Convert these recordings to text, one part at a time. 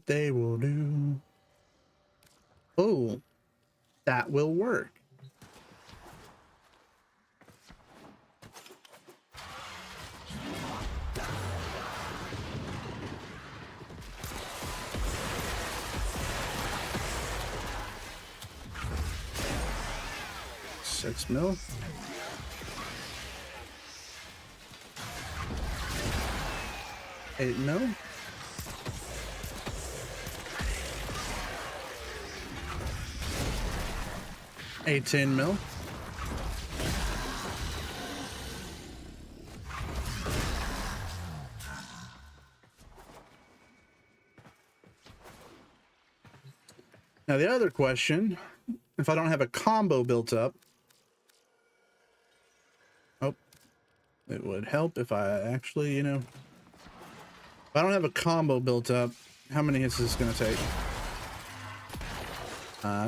what they will do. Oh, that will work. $6 mil. $8 mil. $18 mil. Now the other question, if I don't have a combo built up, oh, it would help if I actually, you know, if I don't have a combo built up, how many hits is this going to take?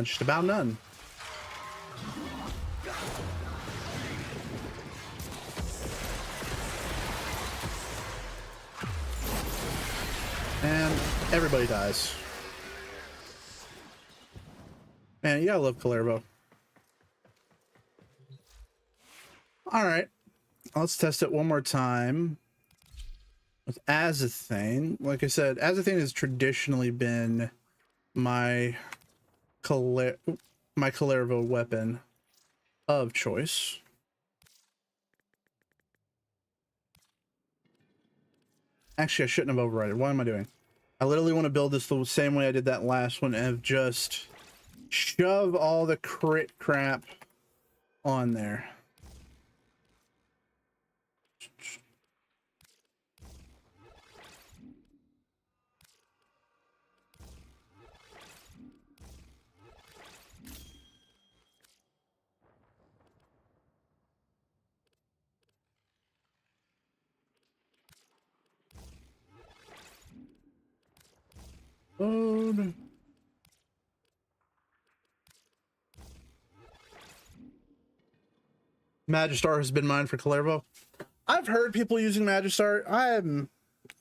Just about none. And everybody dies. Man, you gotta love Kalervo. Alright. Let's test it one more time. With Azethane. Like I said, Azethane has traditionally been my Kalervo weapon of choice. Actually, I shouldn't have overridden. What am I doing? I literally want to build this the same way I did that last one and just shove all the crit crap on there. Load. Magistar has been mine for Kalervo. I've heard people using Magistar.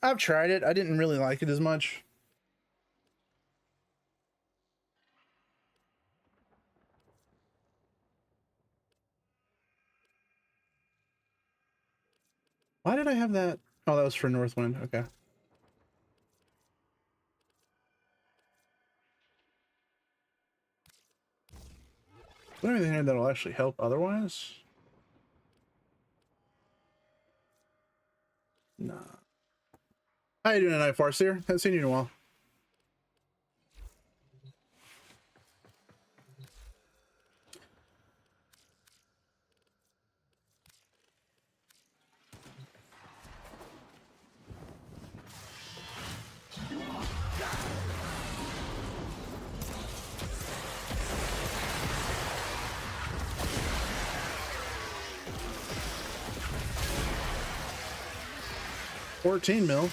I've tried it. I didn't really like it as much. Why did I have that? Oh, that was for Northwind. Okay. Is there anything here that'll actually help otherwise? Nah. How you doing tonight, Farseer? Haven't seen you in a while. $14 mil.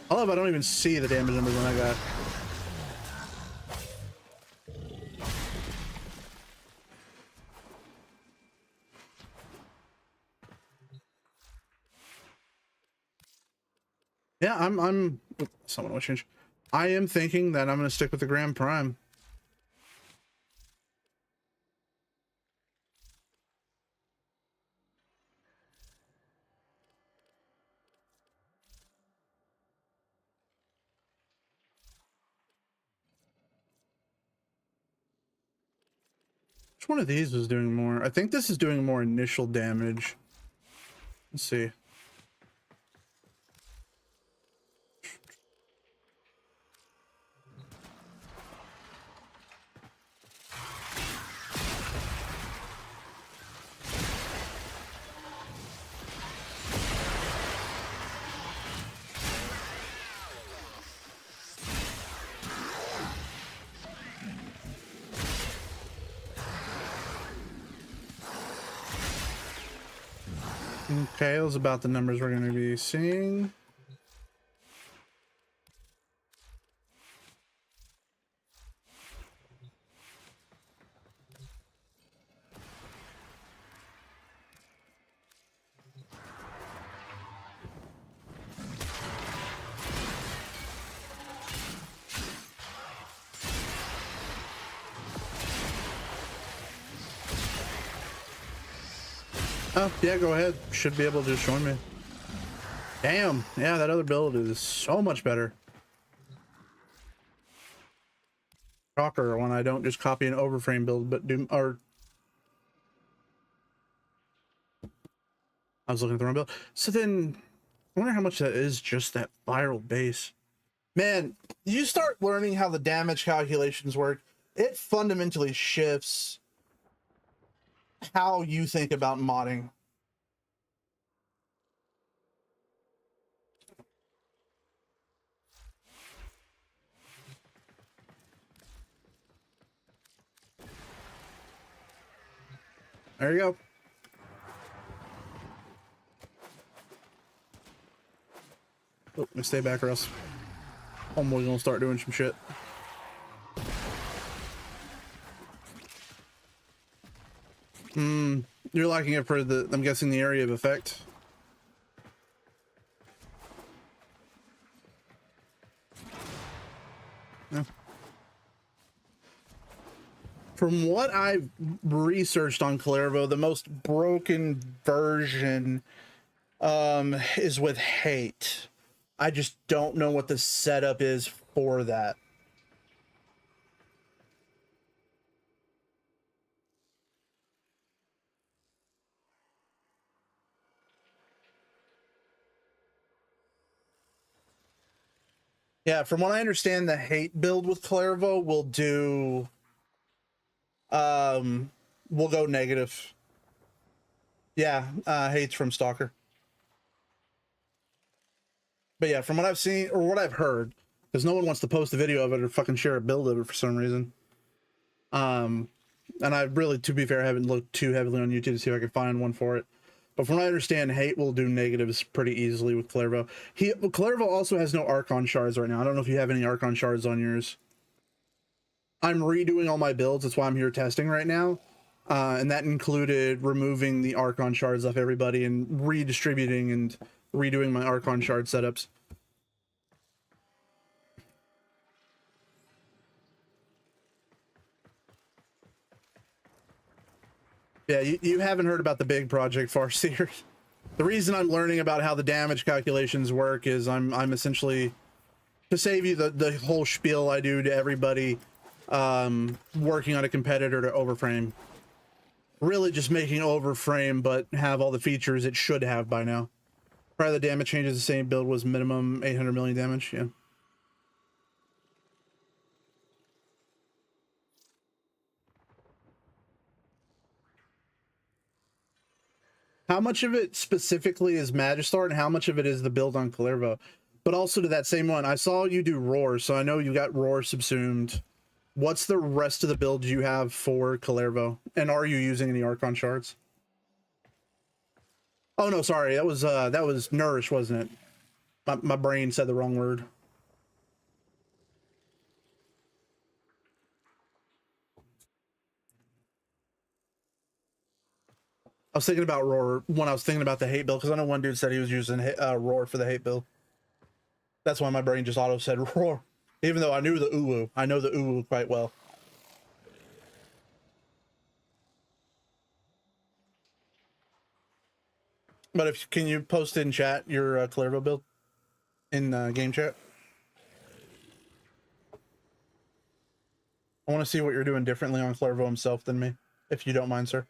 I love I don't even see the damage numbers when I got. Yeah, I'm someone will change. I am thinking that I'm gonna stick with the Grand Prime. Which one of these was doing more? I think this is doing more initial damage. Let's see. Okay, those are about the numbers we're going to be seeing. Oh, yeah, go ahead. Should be able to just join me. Damn. Yeah, that other build is so much better. Shocker when I don't just copy an overframe build, but do, or I was looking at the wrong build. So then, I wonder how much that is just that viral base. Man, you start learning how the damage calculations work, it fundamentally shifts how you think about modding. There you go. Oh, let me stay back or else homeboy's gonna start doing some shit. You're liking it for the, I'm guessing, the area of effect. Yeah. From what I've researched on Clairvo, the most broken version is with hate. I just don't know what the setup is for that. Yeah, from what I understand, the hate build with Clairvo will do will go negative. Yeah, hate's from Stalker. But yeah, from what I've seen or what I've heard, because no one wants to post a video of it or fucking share a build of it for some reason. And I really, to be fair, haven't looked too heavily on YouTube to see if I can find one for it. But from what I understand, hate will do negatives pretty easily with Clairvo. Clairvo also has no Archon shards right now. I don't know if you have any Archon shards on yours. I'm redoing all my builds. That's why I'm here testing right now. And that included removing the Archon shards off everybody and redistributing and redoing my Archon shard setups. Yeah, you haven't heard about the big project Farseer. The reason I'm learning about how the damage calculations work is I'm essentially, to save you the whole spiel I do to everybody working on a competitor to overframe. Really just making overframe, but have all the features it should have by now. Probably the damage changes the same build was minimum 800 million damage, yeah. How much of it specifically is Magistar and how much of it is the build on Clairvo? But also to that same one, I saw you do Roar, so I know you got Roar subsumed. What's the rest of the build you have for Clairvo? And are you using any Archon shards? Oh no, sorry, that was Nourish, wasn't it? My brain said the wrong word. I was thinking about Roar when I was thinking about the hate build, because I know one dude said he was using Roar for the hate build. That's why my brain just auto said Roar. Even though I knew the Uwu. I know the Uwu quite well. But if can you post in chat your Clairvo build in game chat? I want to see what you're doing differently on Clairvo himself than me, if you don't mind, sir.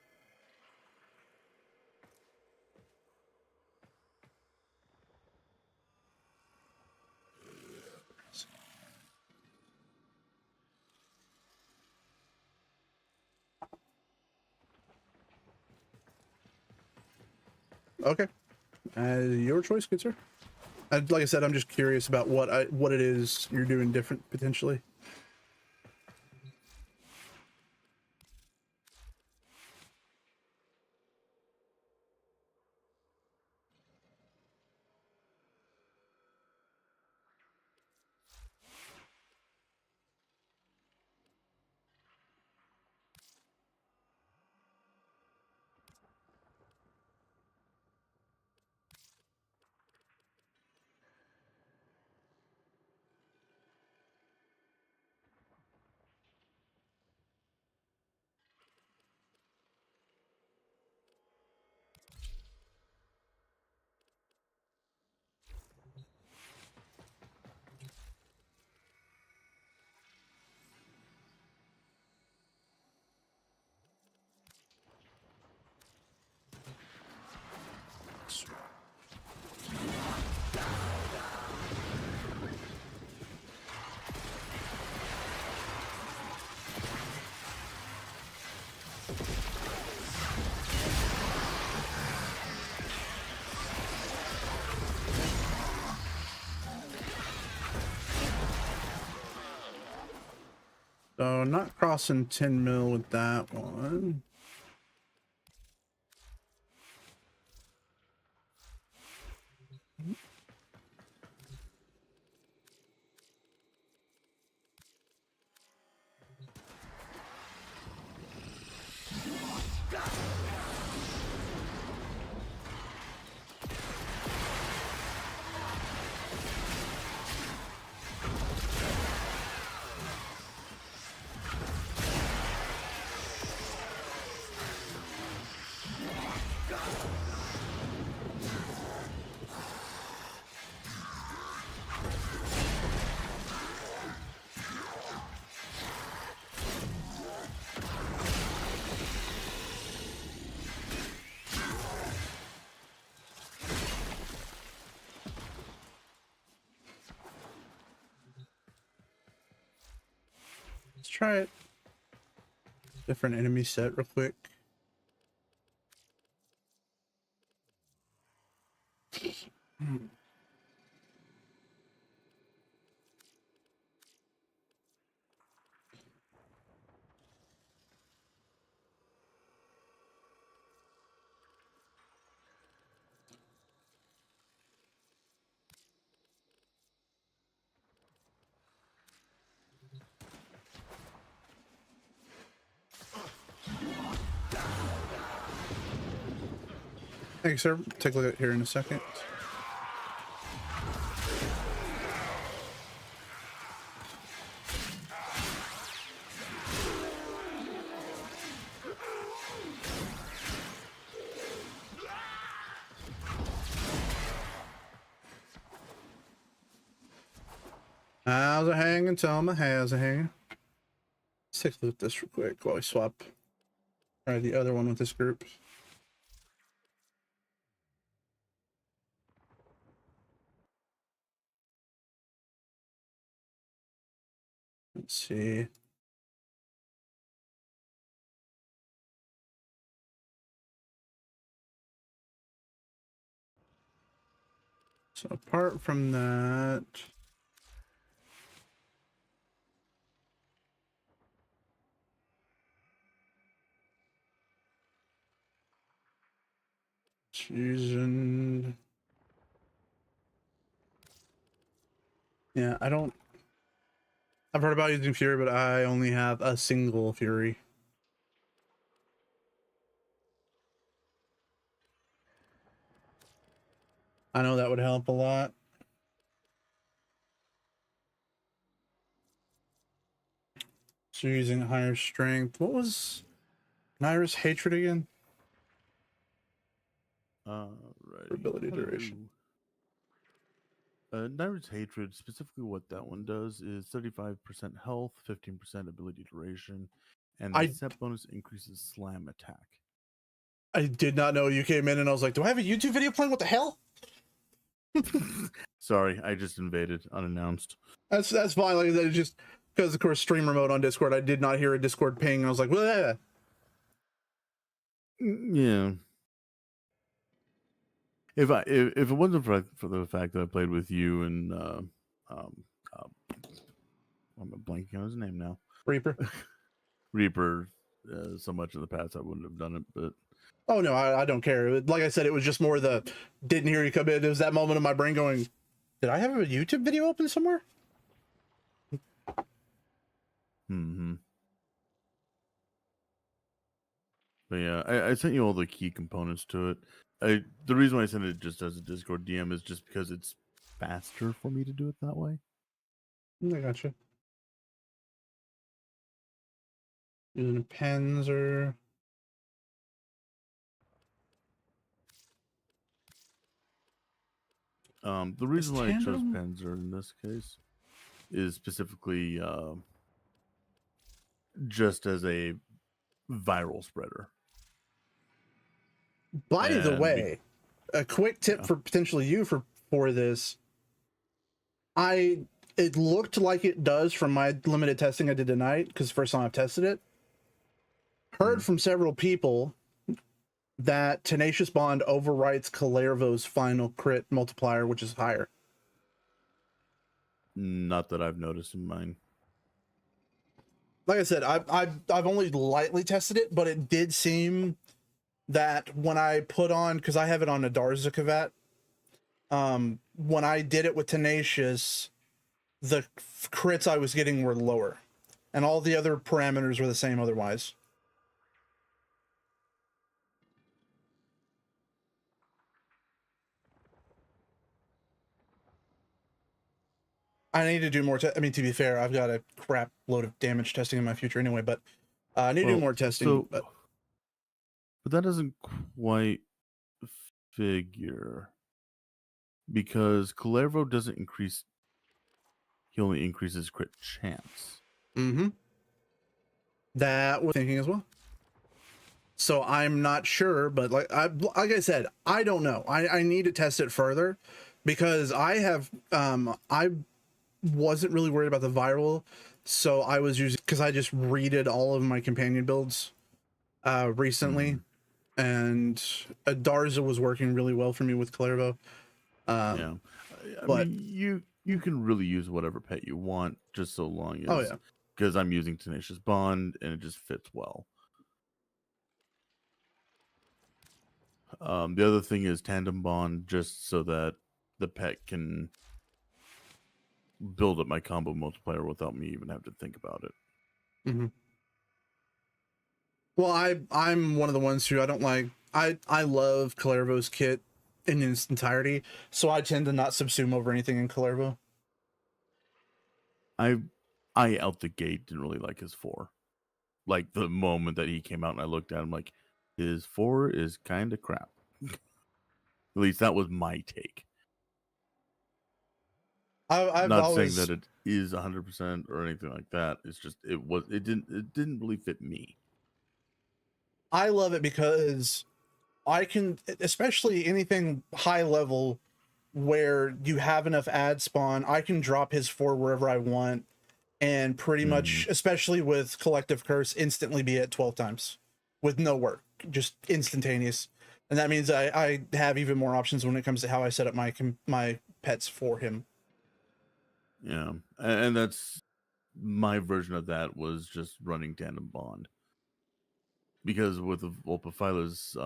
Okay, your choice, good sir. Like I said, I'm just curious about what it is you're doing different potentially. So not crossing 10 mil with that one. Let's try it. Different enemy set real quick. Thanks, sir. Take a look at here in a second. How's it hanging? Tell me, how's it hanging? Let's take a look at this real quick while we swap. Try the other one with this group. Let's see. So apart from that, choosing. Yeah, I don't. I've heard about using Fury, but I only have a single Fury. I know that would help a lot. So using higher strength. What was Naira's hatred again? Right. Ability duration. Naira's hatred, specifically what that one does is 35% health, 15% ability duration, and the set bonus increases slam attack. I did not know you came in and I was like, do I have a YouTube video playing? What the hell? Sorry, I just invaded unannounced. That's fine. Like that, just because of course streamer mode on Discord, I did not hear a Discord ping. I was like, well, yeah. If it wasn't for the fact that I played with you and I'm blanking on his name now, Reaper, so much in the past, I wouldn't have done it. But oh no, I don't care. Like I said, it was just more the didn't hear you come in. It was that moment of my brain going, did I have a YouTube video open somewhere? But yeah, I sent you all the key components to it. The reason why I sent it just as a Discord DM is just because it's faster for me to do it that way. I gotcha. Using pens or the reason why I chose Panzer in this case is specifically just as a viral spreader. By the way, a quick tip for potentially you for this. It looked like it does from my limited testing I did tonight, because the first time I've tested it. Heard from several people that Tenacious Bond overwrites Kalervo's final crit multiplier, which is higher. Not that I've noticed in mine. like I said, I've only lightly tested it, but it did seem that when I put on, because I have it on a Darza Kavat, when I did it with Tenacious, the crits I was getting were lower, and all the other parameters were the same otherwise. I need to do more. I mean, to be fair, I've got a crap load of damage testing in my future anyway, but I need to do more testing. So, but that doesn't quite figure because Calervo doesn't increase. He only increases crit chance. That was thinking as well. So I'm not sure, but like I said, I don't know. I need to test it further because I have I wasn't really worried about the viral, so I was using, because I just redid all of my companion builds recently, and Darza was working really well for me with Clairvo. Yeah, I mean, you can really use whatever pet you want, just so long as because I'm using Tenacious Bond and it just fits well. The other thing is Tandem Bond, just so that the pet can build up my combo multiplier without me even having to think about it. Well, I'm one of the ones who I don't like. I love Calervo's kit in its entirety, so I tend to not subsume over anything in Calervo. I out the gate didn't really like his 4. Like the moment that he came out and I looked at him, like his 4 is kind of crap. At least that was my take. I've not always saying that it is 100% or anything like that. It's just it didn't really fit me. I love it because I can, especially anything high level where you have enough ad spawn, I can drop his 4 wherever I want and pretty much, especially with Collective Curse, instantly be at 12 times with no work, just instantaneous. And that means I have even more options when it comes to how I set up my pets for him. Yeah, and that's my version of that was just running Tandem Bond. Because with the Volpophila's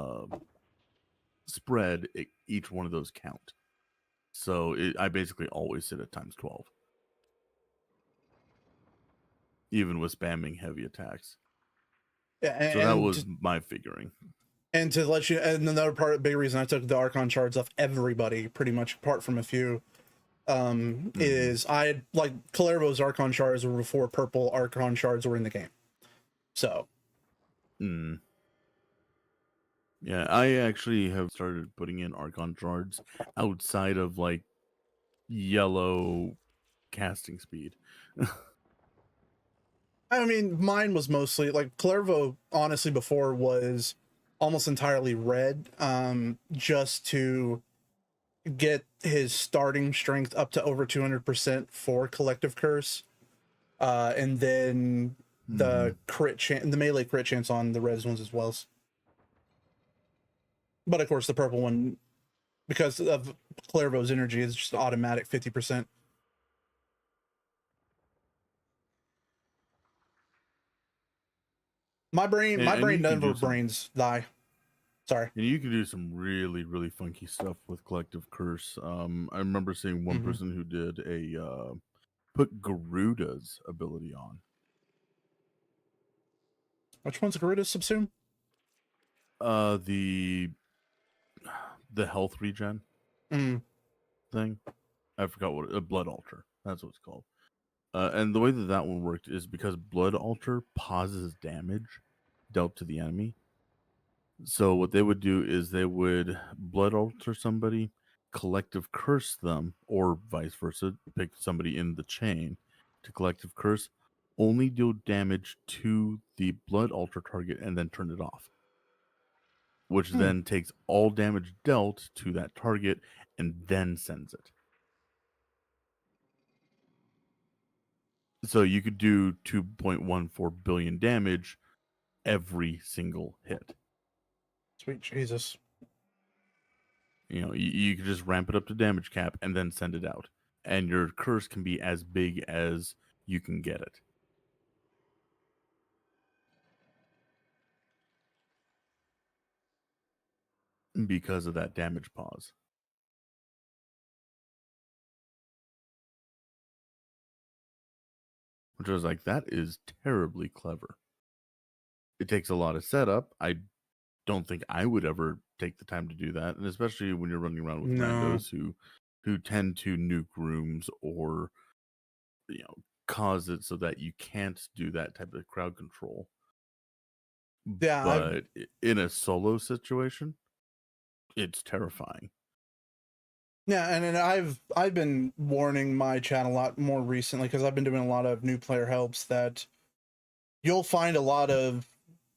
spread, each one of those count. So I basically always sit at times 12. Even with spamming heavy attacks. Yeah, so that was my figuring. And to let you, and another big reason I took the Archon shards off everybody, pretty much, apart from a few, is I like Calervo's Archon shards were before purple Archon shards were in the game. So. Yeah, I actually have started putting in Archon shards outside of like yellow casting speed. I mean, mine was mostly like Calervo, honestly, before was almost entirely red, just to get his starting strength up to over 200% for Collective Curse, and then the crit chance, the melee crit chance on the res ones as well. But of course, the purple one, because of Clairvo's energy, is just automatic 50%. My brain never brains die. Sorry. And you can do some really, really funky stuff with Collective Curse. I remember seeing one person who did a put Garuda's ability on. Which one's Garuda's subsume? The health regen thing. I forgot what Blood Altar. That's what it's called. And the way that one worked is because Blood Altar pauses damage dealt to the enemy. So what they would do is they would Blood Altar somebody, Collective Curse them, or vice versa, pick somebody in the chain to Collective Curse, only deal damage to the Blood Altar target and then turn it off. Which then takes all damage dealt to that target and then sends it. So you could do 2.14 billion damage every single hit. Sweet Jesus. You know, you could just ramp it up to damage cap and then send it out. And your curse can be as big as you can get it. because of that damage pause. Which I was like, that is terribly clever. It takes a lot of setup. I don't think I would ever take the time to do that, and especially when you're running around with randos who tend to nuke rooms or cause it so that you can't do that type of crowd control. Yeah, But in a solo situation, it's terrifying. Yeah, and I've been warning my chat a lot more recently because I've been doing a lot of new player helps that you'll find a lot of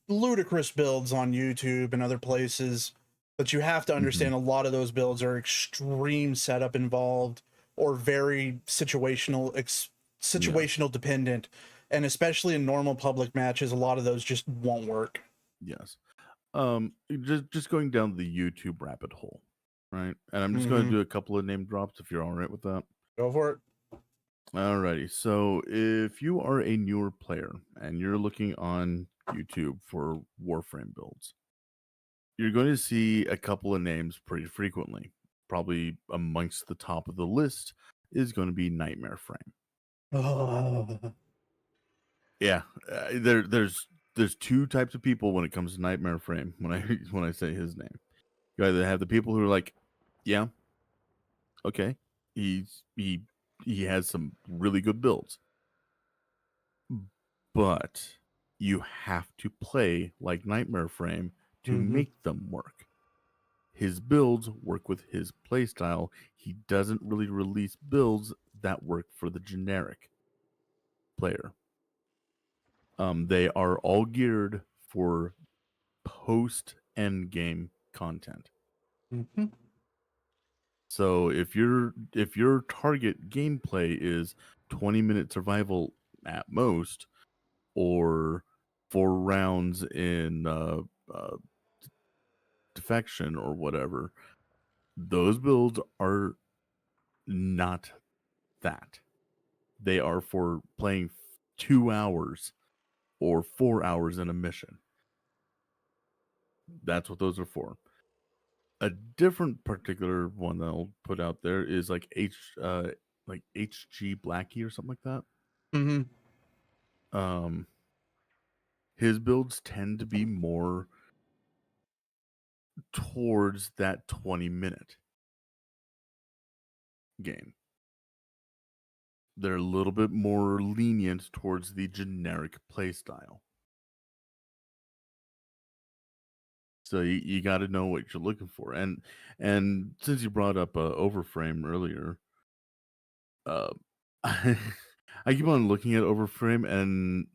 ludicrous builds on YouTube and other places, but you have to understand a lot of those builds are extreme setup involved or very situational dependent, and especially in normal public matches, a lot of those just won't work. Yes. Just going down the YouTube rabbit hole, right? And I'm just going to do a couple of name drops if you're all right with that. Go for it. Alrighty. So if you are a newer player and you're looking on YouTube for Warframe builds, you're going to see a couple of names pretty frequently. Probably amongst the top of the list is going to be Nightmare Frame. Oh. Yeah, there's two types of people when it comes to Nightmare Frame. When I say his name, you either have the people who are like, yeah, okay, he has some really good builds, but you have to play like Nightmare Frame to make them work. His builds work with his playstyle. He doesn't really release builds that work for the generic player. They are all geared for post end game content. So if your target gameplay is 20-minute survival at most, or 4 rounds in defection or whatever, those builds are not that. They are for playing 2 hours or 4 hours in a mission. That's what those are for. A different particular one that I'll put out there is like HG Blackie or something like that. His builds tend to be more towards that 20-minute game. They're a little bit more lenient towards the generic playstyle. So you got to know what you're looking for. And since you brought up Overframe earlier, I keep on looking at Overframe, and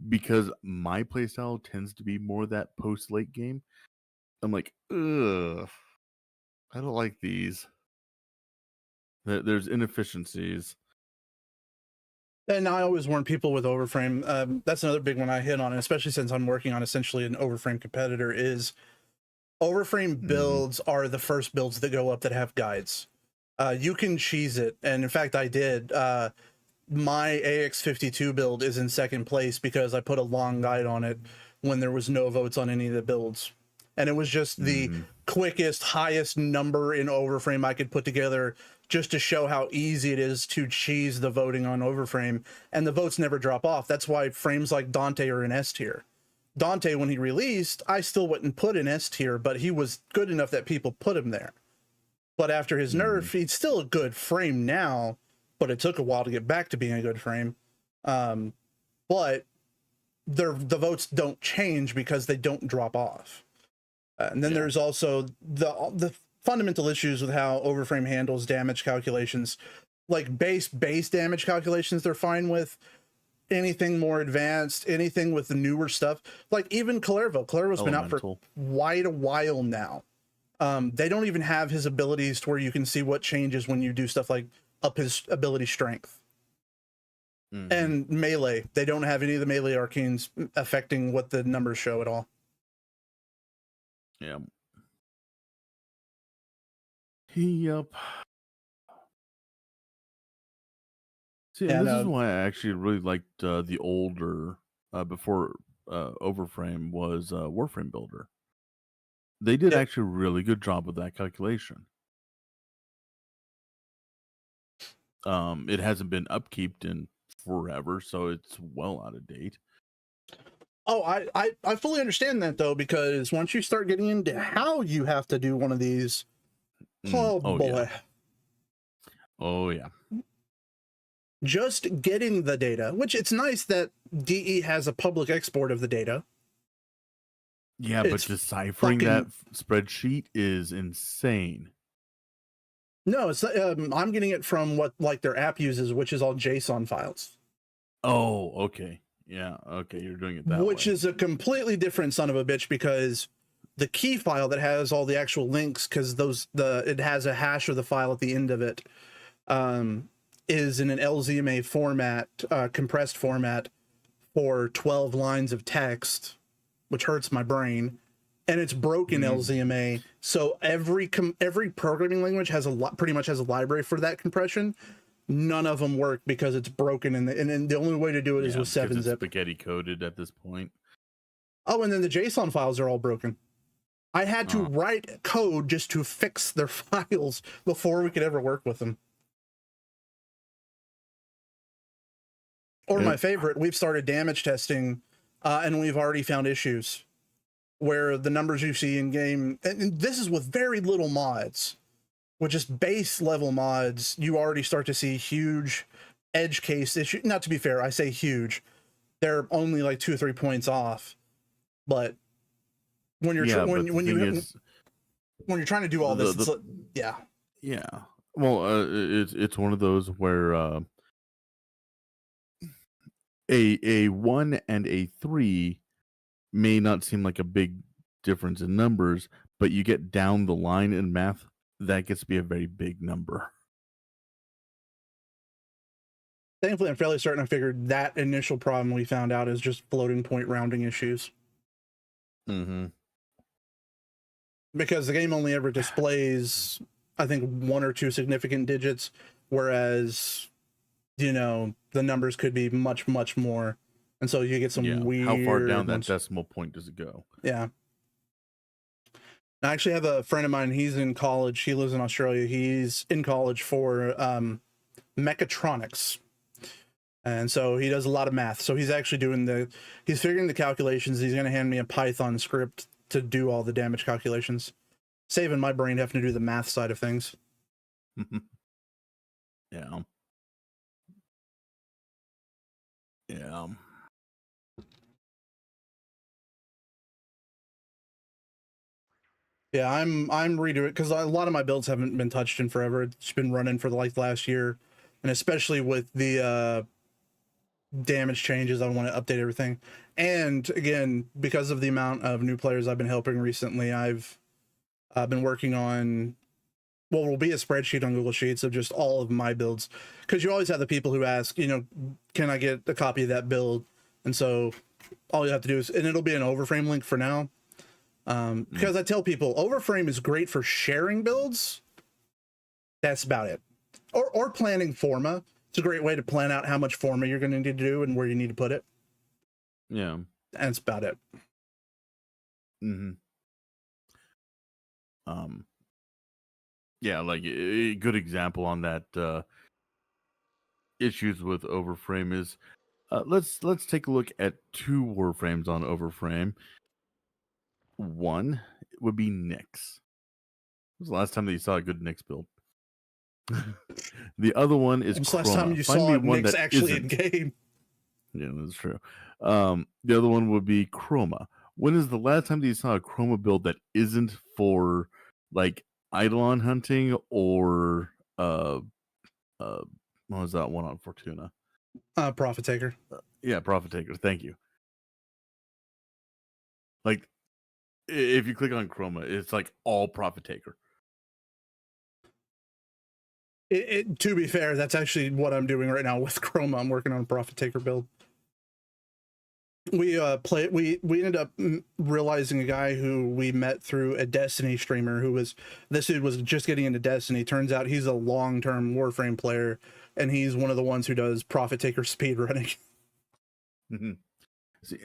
because my playstyle tends to be more that post-late game, I'm like, ugh, I don't like these. There's inefficiencies. And I always warn people with Overframe. That's another big one I hit on, especially since I'm working on essentially an Overframe competitor, is Overframe builds are the first builds that go up that have guides. You can cheese it. And in fact, I did. My AX52 build is in second place because I put a long guide on it when there was no votes on any of the builds. And it was just the quickest, highest number in Overframe I could put together just to show how easy it is to cheese the voting on Overframe. And the votes never drop off. That's why frames like Dante are in S tier. Dante, when he released, I still wouldn't put in S tier, but he was good enough that people put him there. But after his nerf, he's still a good frame now, but it took a while to get back to being a good frame. But the votes don't change because they don't drop off. And then there's also the fundamental issues with how Overframe handles damage calculations. Like base damage calculations, they're fine with. Anything more advanced, anything with the newer stuff, like even Calervo's been out for quite a while now. They don't even have his abilities to where you can see what changes when you do stuff like up his ability strength. And melee, they don't have any of the melee arcanes affecting what the numbers show at all. Yeah. Yep. See, and this is why I actually really liked the older, before Overframe was Warframe Builder. They did Yeah. actually a really good job with that calculation. It hasn't been upkeeped in forever, so it's well out of date. Oh, I fully understand that though, because once you start getting into how you have to do one of these, oh Oh boy. yeah. Oh yeah. Just getting the data, which it's nice that DE has a public export of the data. Yeah, but It's deciphering that fucking spreadsheet is insane. no, it's I'm getting it from what like their app uses, which is all JSON files. Oh, okay. Yeah, okay, you're doing it that Which way. is a completely different son of a bitch, because the key file that has all the actual links, because it has a hash of the file at the end of it, is in an LZMA format, compressed format for 12 lines of text, which hurts my brain, and it's broken LZMA. So every programming language has pretty much has a library for that compression. None of them work because it's broken, and the only way to do it is with because it's 7-zip. spaghetti coded at this point. Oh, and then the JSON files are all broken. I had to write code just to fix their files before we could ever work with them. Or my favorite, we've started damage testing, and we've already found issues where the numbers you see in game, and this is with very little mods, with just base level mods, you already start to see huge edge case issue. Not to be fair, I say huge. They're only like 2 or 3 points off, but when you're when you're trying to do all this, yeah. Well, it's one of those where a 1 and a 3 may not seem like a big difference in numbers, but you get down the line in math, that gets to be a very big number. Thankfully, I'm fairly certain I figured that initial problem we found out is just floating point rounding issues. Because the game only ever displays, I think, 1 or 2 significant digits, whereas, you know, the numbers could be much, much more. And so you get some weird... How far down that decimal point does it go? Yeah. I actually have a friend of mine, he's in college, he lives in Australia, he's in college for mechatronics. And so he does a lot of math. So he's actually he's figuring the calculations. He's going to hand me a Python script to do all the damage calculations, saving my brain having to do the math side of things. Yeah. Yeah, I'm redoing it because a lot of my builds haven't been touched in forever. It's been running for like the last year, and especially with the damage changes, I want to update everything. And again, because of the amount of new players I've been helping recently, I've been working on what will be a spreadsheet on Google Sheets of just all of my builds, because you always have the people who ask, you know, can I get a copy of that build? And so all you have to do is, and it'll be an Overframe link for now. Because I tell people Overframe is great for sharing builds. That's about it. Or planning forma. It's a great way to plan out how much forma you're going to need to do and where you need to put it. Yeah. And that's about it. Yeah, like a good example on that issues with Overframe is let's take a look at 2 Warframes on Overframe. One would be Nyx. When was the last time that you saw a good Nyx build? The other one is Chroma. Last time you saw Nyx actually in game. Yeah, that's true. The other one would be Chroma. When is the last time that you saw a Chroma build that isn't for like Eidolon hunting or what was that one on Fortuna? Profit Taker. Yeah, Profit Taker. Thank you. Like, if you click on Chroma, it's like all Profit Taker. To be fair, that's actually what I'm doing right now with Chroma. I'm working on a Profit Taker build. We ended up realizing a guy who we met through a Destiny streamer this dude was just getting into Destiny. Turns out he's a long-term Warframe player, and he's one of the ones who does Profit Taker speedrunning. See,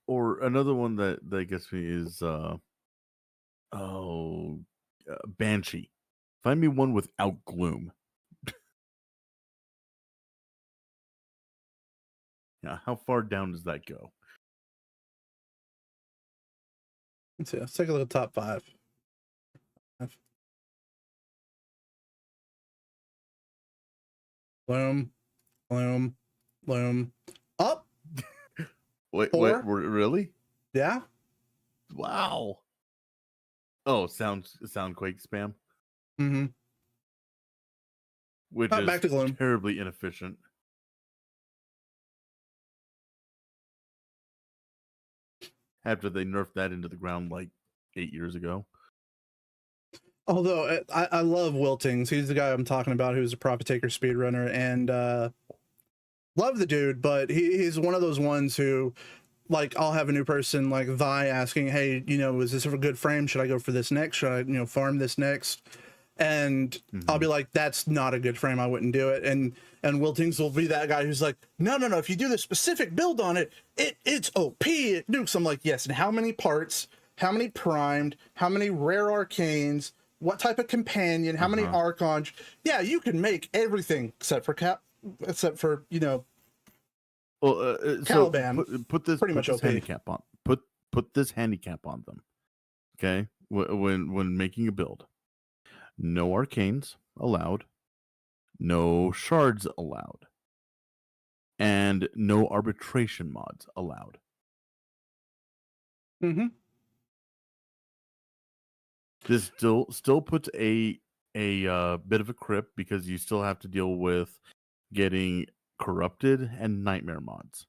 or another one that gets me is Oh, Banshee. Find me one without gloom. Yeah, how far down does that go? Let's see. Let's take a look at top 5. Bloom, bloom, bloom. Up. Wait, 4. really? Yeah. Wow. Oh, Soundquake spam, Mm-hmm. which Not is back to gloom. terribly inefficient. After they nerfed that into the ground like 8 years ago. Although I love Wiltings. He's the guy I'm talking about who's a Profit Taker speedrunner, and love the dude, but he's one of those ones who, like, I'll have a new person like Vi asking, hey, you know, is this a good frame? Should I go for this next? Should I, you know, farm this next? And I'll be like, that's not a good frame. I wouldn't do it. And Wiltings will be that guy who's like, no. If you do this specific build on it, it's OP. It nukes. I'm like, yes. And how many parts? How many primed? How many rare arcanes? What type of companion? How many archons? Yeah, you can make everything except for you know. Well, Caliban. So put this pretty much this OP. handicap on. Put this handicap on them. Okay, when making a build, no arcanes allowed, no shards allowed, and no arbitration mods allowed. Mm-hmm. This still puts a bit of a crip because you still have to deal with getting corrupted and nightmare mods.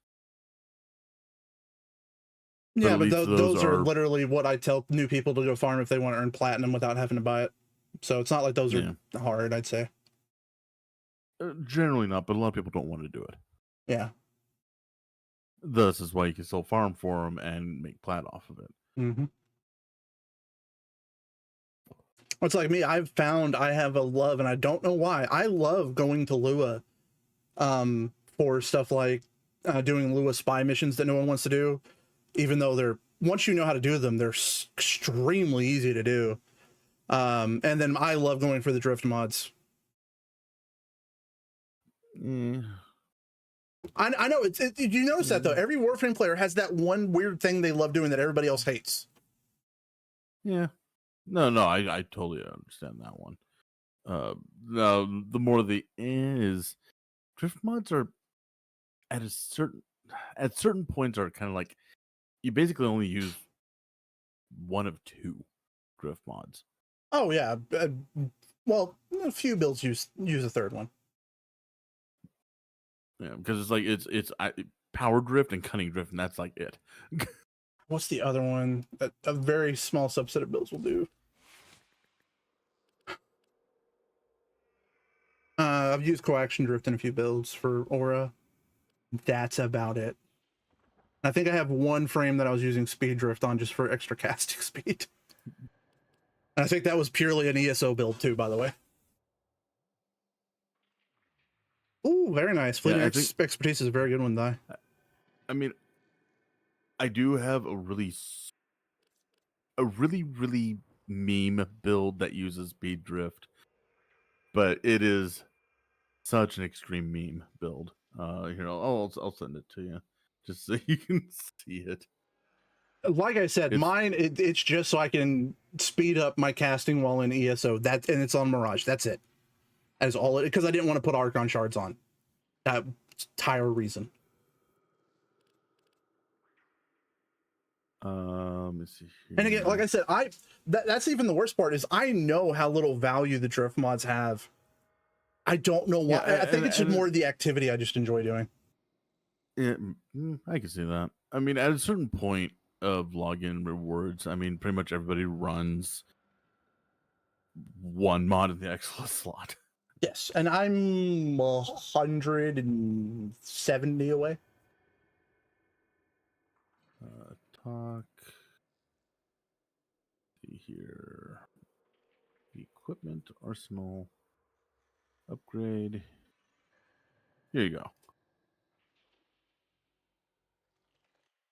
Yeah, but least those are literally what I tell new people to go farm if they want to earn platinum without having to buy it. So it's not like those are hard, I'd say. Generally not, but a lot of people don't want to do it. Yeah. Thus is why you can still farm for them and make plat off of it. Mm-hmm. It's like me. I've found I have a love, and I don't know why. I love going to Lua for stuff like doing Lua spy missions that no one wants to do, even though once you know how to do them, they're extremely easy to do. And then I love going for the drift mods. I know you notice that though. Every Warframe player has that one weird thing they love doing that everybody else hates. Yeah. No, I totally understand that one. Now the more the is drift mods are at certain points are kind of like you basically only use one of 2 drift mods. Oh yeah, well, a few builds use a third one. Yeah, because it's power drift and cunning drift, and that's like it. What's the other one that a very small subset of builds will do? I've used coaction drift in a few builds for aura. That's about it. I think I have one frame that I was using speed drift on just for extra casting speed. And I think that was purely an ESO build too, by the way. Ooh, very nice. Fleeting expertise is a very good one, though. I mean, I do have a really meme build that uses speed drift, but it is such an extreme meme build. Here, I'll send it to you just so you can see it. Like I said, mine it's just so I can speed up my casting while in ESO. And it's on Mirage. That's it. That is all it, because I didn't want to put Archon shards on. That entire reason. Let me see here. And again, like I said, that's even the worst part is I know how little value the drift mods have. I don't know why. Yeah, I think it's just more the activity I just enjoy doing. Yeah, I can see that. I mean, at a certain point of login rewards, I mean, pretty much everybody runs one mod in the Exilus slot. Yes, and I'm 170 away. Talk. See here. Equipment, arsenal, upgrade. Here you go.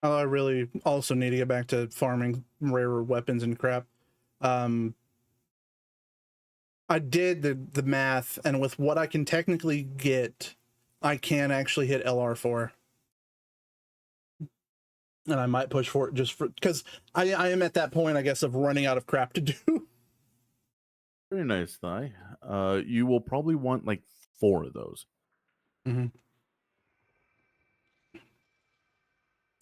I really also need to get back to farming rarer weapons and crap. Um, I did the math, and with what I can technically get, I can actually hit LR4. And I might push for it just for because I am at that point, I guess, of running out of crap to do. Very nice, Thigh. You will probably want like 4 of those. Mm-hmm.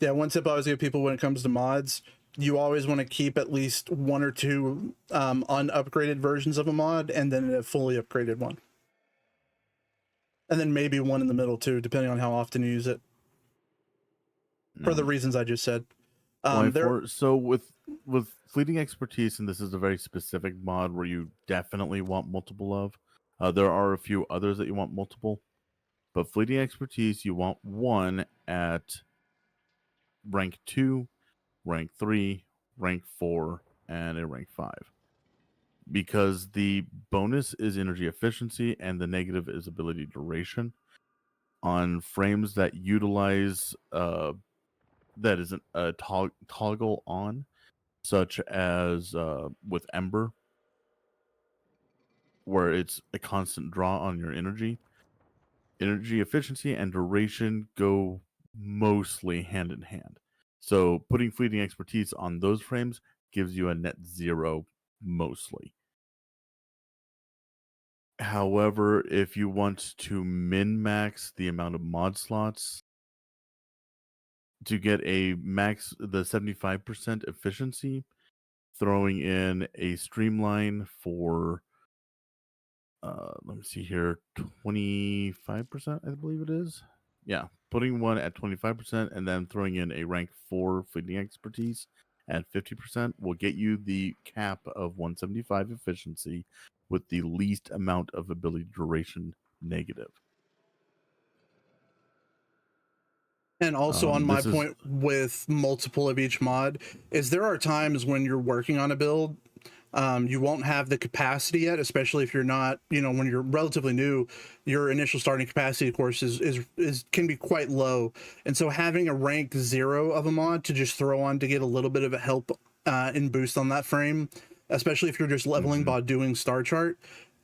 Yeah, one tip I always give people when it comes to mods, you always want to keep at least 1 or 2 unupgraded versions of a mod, and then a fully upgraded one. And then maybe one in the middle too, depending on how often you use it. For the reasons I just said. So with fleeting expertise, and this is a very specific mod where you definitely want multiple of. There are a few others that you want multiple, but fleeting expertise you want 1 at rank 2, rank 3, rank 4, and a rank 5. Because the bonus is energy efficiency and the negative is ability duration. On frames that utilize that isn't a toggle on, such as with Ember, where it's a constant draw on your energy efficiency and duration go mostly hand in hand. So putting fleeting expertise on those frames gives you a net 0 mostly. However, if you want to min-max the amount of mod slots to get the 75% efficiency, throwing in a streamline for let me see here, 25%, I believe it is. Yeah, putting one at 25% and then throwing in a rank 4 fleeting expertise at 50% will get you the cap of 175 efficiency with the least amount of ability duration negative. And also on my point with multiple of each mod is there are times when you're working on a build, you won't have the capacity yet, especially if you're not, when you're relatively new, your initial starting capacity, of course, is can be quite low. And so having a rank 0 of a mod to just throw on to get a little bit of a help and boost on that frame, especially if you're just leveling by doing star chart,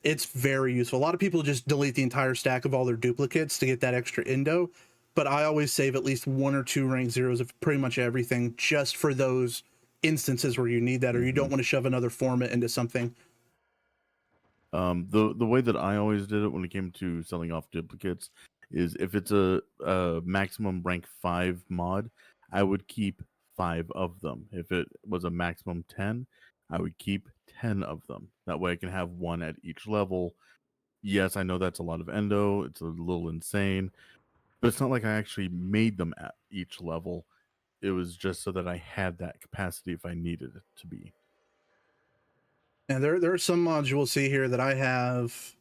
it's very useful. A lot of people just delete the entire stack of all their duplicates to get that extra indo. But I always save at least 1 or 2 rank 0s of pretty much everything just for those instances where you need that, or you don't want to shove another format into something. The way that I always did it when it came to selling off duplicates is if it's a maximum rank 5 mod, I would keep 5 of them. If it was a maximum 10, I would keep 10 of them. That way I can have 1 at each level. Yes, I know that's a lot of endo. It's a little insane. But it's not like I actually made them at each level. It was just so that I had that capacity if I needed it to be. And there are some mods you will see here that I have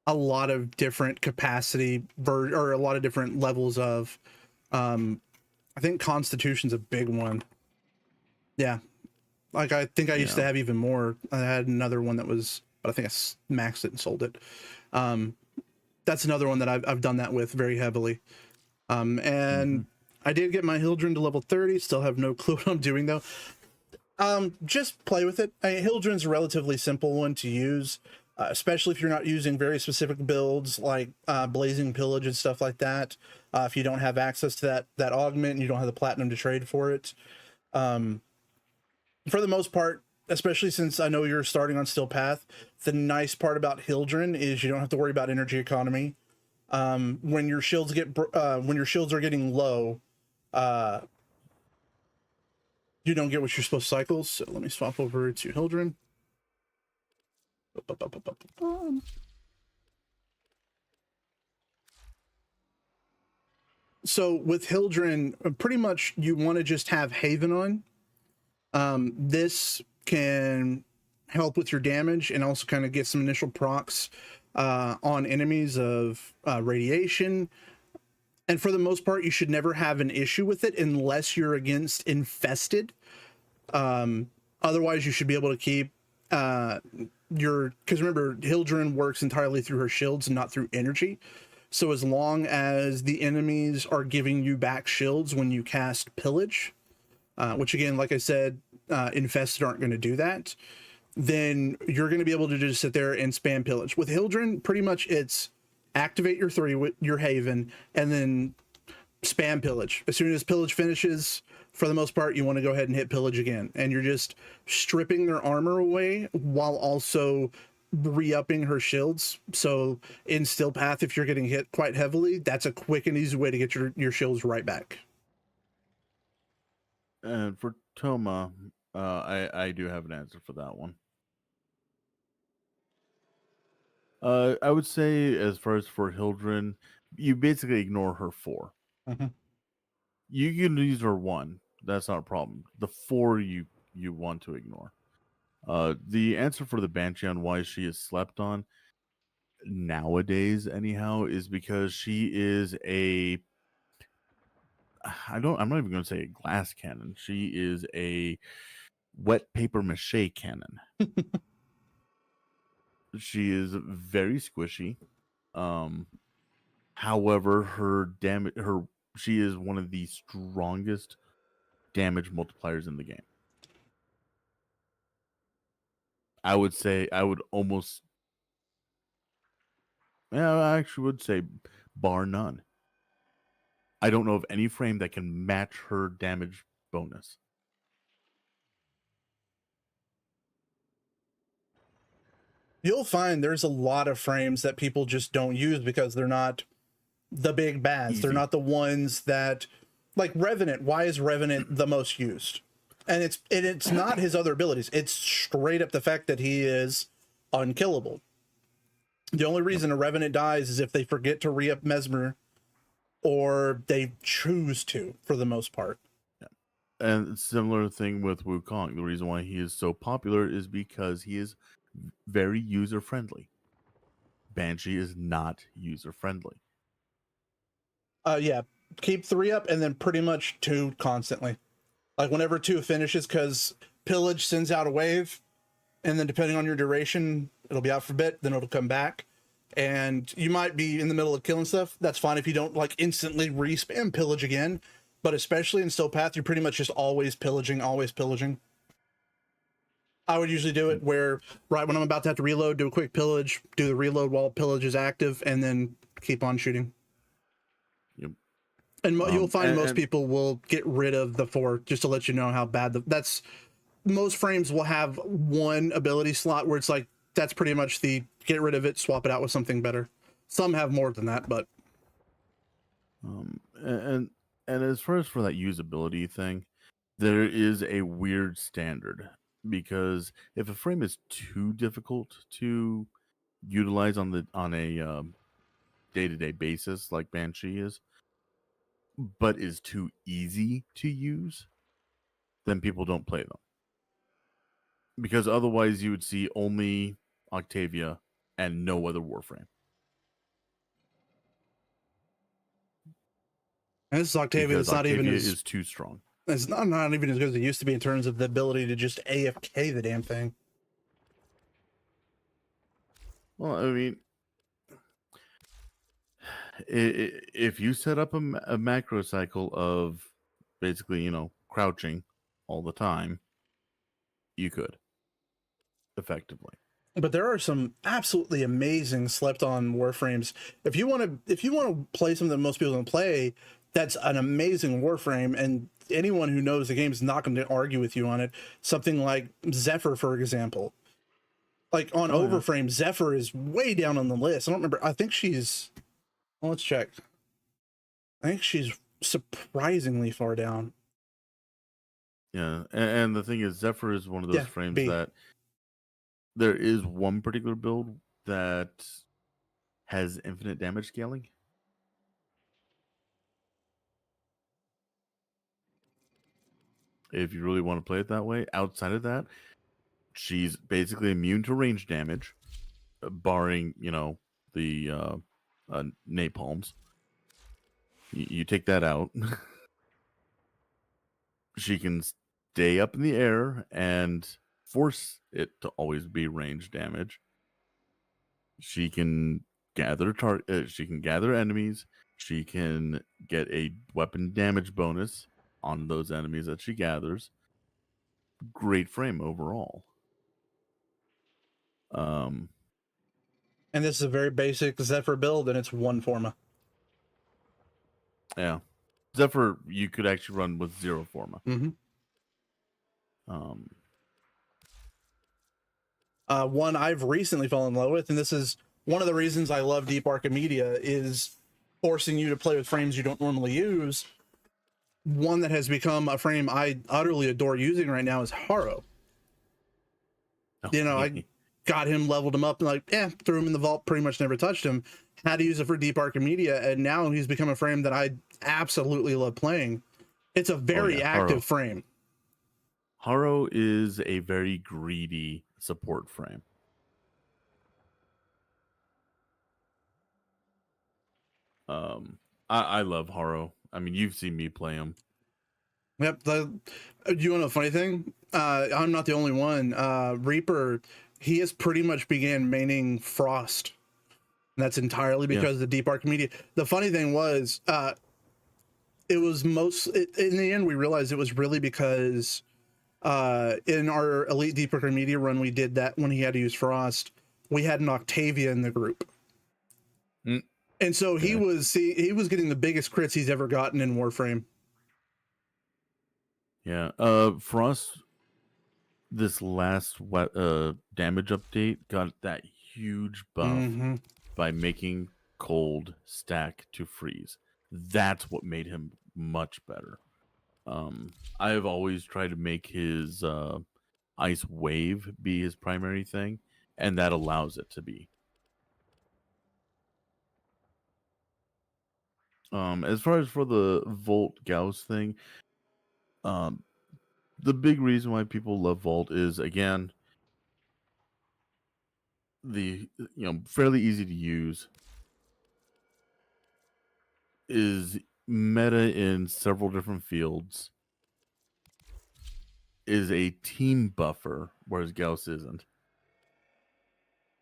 a lot of different capacity or a lot of different levels of. I think Constitution's a big one. Yeah. Like I think I used to have even more. I had another one that was, but I think I maxed it and sold it. That's another one that I've done that with very heavily. And I did get my Hildren to level 30. Still have no clue what I'm doing though. Just play with it. Hildren's a relatively simple one to use, especially if you're not using very specific builds like Blazing Pillage and stuff like that. If you don't have access to that augment and you don't have the platinum to trade for it. For the most part, especially since I know you're starting on Steel Path, the nice part about Hildren is you don't have to worry about energy economy. When your shields are getting low, you don't get what you're supposed to cycle. So let me swap over to Hildren. So with Hildren, pretty much you want to just have Haven on. This can help with your damage and also kind of get some initial procs on enemies of radiation. And for the most part, you should never have an issue with it unless you're against infested. Otherwise, you should be able to keep because remember, Hildren works entirely through her shields and not through energy. So as long as the enemies are giving you back shields when you cast Pillage, which again, like I said, infested aren't going to do that. then you're going to be able to just sit there and spam pillage. With Hildren, pretty much it's activate your 3 with your Haven and then spam pillage. As soon as pillage finishes, for the most part, you want to go ahead and hit pillage again. And you're just stripping their armor away while also re-upping her shields. So in Still Path, if you're getting hit quite heavily, that's a quick and easy way to get your shields right back. And for Toma, I do have an answer for that one. I would say, as far as for Hildren, you basically ignore her 4. Mm-hmm. You can use her 1. That's not a problem. The 4 you want to ignore. The answer for the Banshee on why she is slept on nowadays, anyhow, is because she is a. I'm not even going to say a glass cannon. She is a wet paper mache cannon. She is very squishy. However, she is one of the strongest damage multipliers in the game. I would say bar none. I don't know of any frame that can match her damage bonus. You'll find there's a lot of frames that people just don't use because they're not the big bads. Easy. They're not the ones that, like Revenant. Why is Revenant the most used? And it's not his other abilities. It's straight up the fact that he is unkillable. The only reason a Revenant dies is if they forget to re-up Mesmer or they choose to, for the most part. Yeah. And similar thing with Wukong. The reason why he is so popular is because he is very user-friendly. Banshee is not user-friendly. Yeah. Keep 3 up and then pretty much 2 constantly. Like whenever 2 finishes, because Pillage sends out a wave, and then depending on your duration, it'll be out for a bit, then it'll come back. And you might be in the middle of killing stuff. That's fine if you don't like instantly respam Pillage again. But especially in Still Path, you're pretty much just always pillaging, always pillaging. I would usually do it where, right when I'm about to have to reload, do a quick pillage, do the reload while pillage is active, and then keep on shooting. Yep. And you'll find most people will get rid of the 4, just to let you know how bad that's. Most frames will have 1 ability slot where it's like, that's pretty much the get rid of it, swap it out with something better. Some have more than that, but. And as far as for that usability thing, there is a weird standard, because if a frame is too difficult to utilize on a day-to-day basis, like Banshee is, but is too easy to use, then people don't play them. Because otherwise you would see only Octavia and no other Warframe. And this is Octavia. It's not even is too strong. It's not even as good as it used to be in terms of the ability to just AFK the damn thing. Well, I mean, if you set up a macro cycle of basically, crouching all the time, you could effectively. But there are some absolutely amazing slept on Warframes. If you want to play something that most people don't play, that's an amazing Warframe, and anyone who knows the game is not going to argue with you on it. Something like Zephyr, for example. Like on Overframe, yeah. Zephyr is way down on the list. I don't remember. I think she's. Well, let's check. I think she's surprisingly far down. Yeah, and the thing is, Zephyr is one of those frames that there is one particular build that has infinite damage scaling. If you really want to play it that way, outside of that, she's basically immune to range damage, barring, the napalms. You take that out. She can stay up in the air and force it to always be range damage. She can gather enemies. She can get a weapon damage bonus on those enemies that she gathers. Great frame overall. Um, And this is a very basic Zephyr build, and it's one Forma. yeah, Zephyr you could actually run with 0 Forma. Mm-hmm. Um, One I've recently fallen in love with, and this is one of the reasons I love Deep Archimedia, is forcing you to play with frames you don't normally use. One that has become a frame I utterly adore using right now is Haro. You know, I got him, leveled him up, and like, threw him in the vault, pretty much never touched him. Had to use it for Deep Archimedia, and now he's become a frame that I absolutely love playing. It's a very active frame. Haro is a very greedy support frame. I love Haro. I mean, you've seen me play him. Yep. You want a funny thing? I'm not the only one. Reaper, he has pretty much began maining Frost. And that's entirely because of the Deep Archimedia. The funny thing was, it was in the end, we realized it was really because in our Elite Deep Archimedia run, we did that when he had to use Frost. We had an Octavia in the group. And so he was getting the biggest crits he's ever gotten in Warframe. Yeah. Frost, this last damage update got that huge buff by making cold stack to freeze. That's what made him much better. I have always tried to make his ice wave be his primary thing, and that allows it to be. As far as for the Volt Gauss thing, the big reason why people love Volt is, again, the fairly easy to use, is meta in several different fields, is a team buffer, whereas Gauss isn't.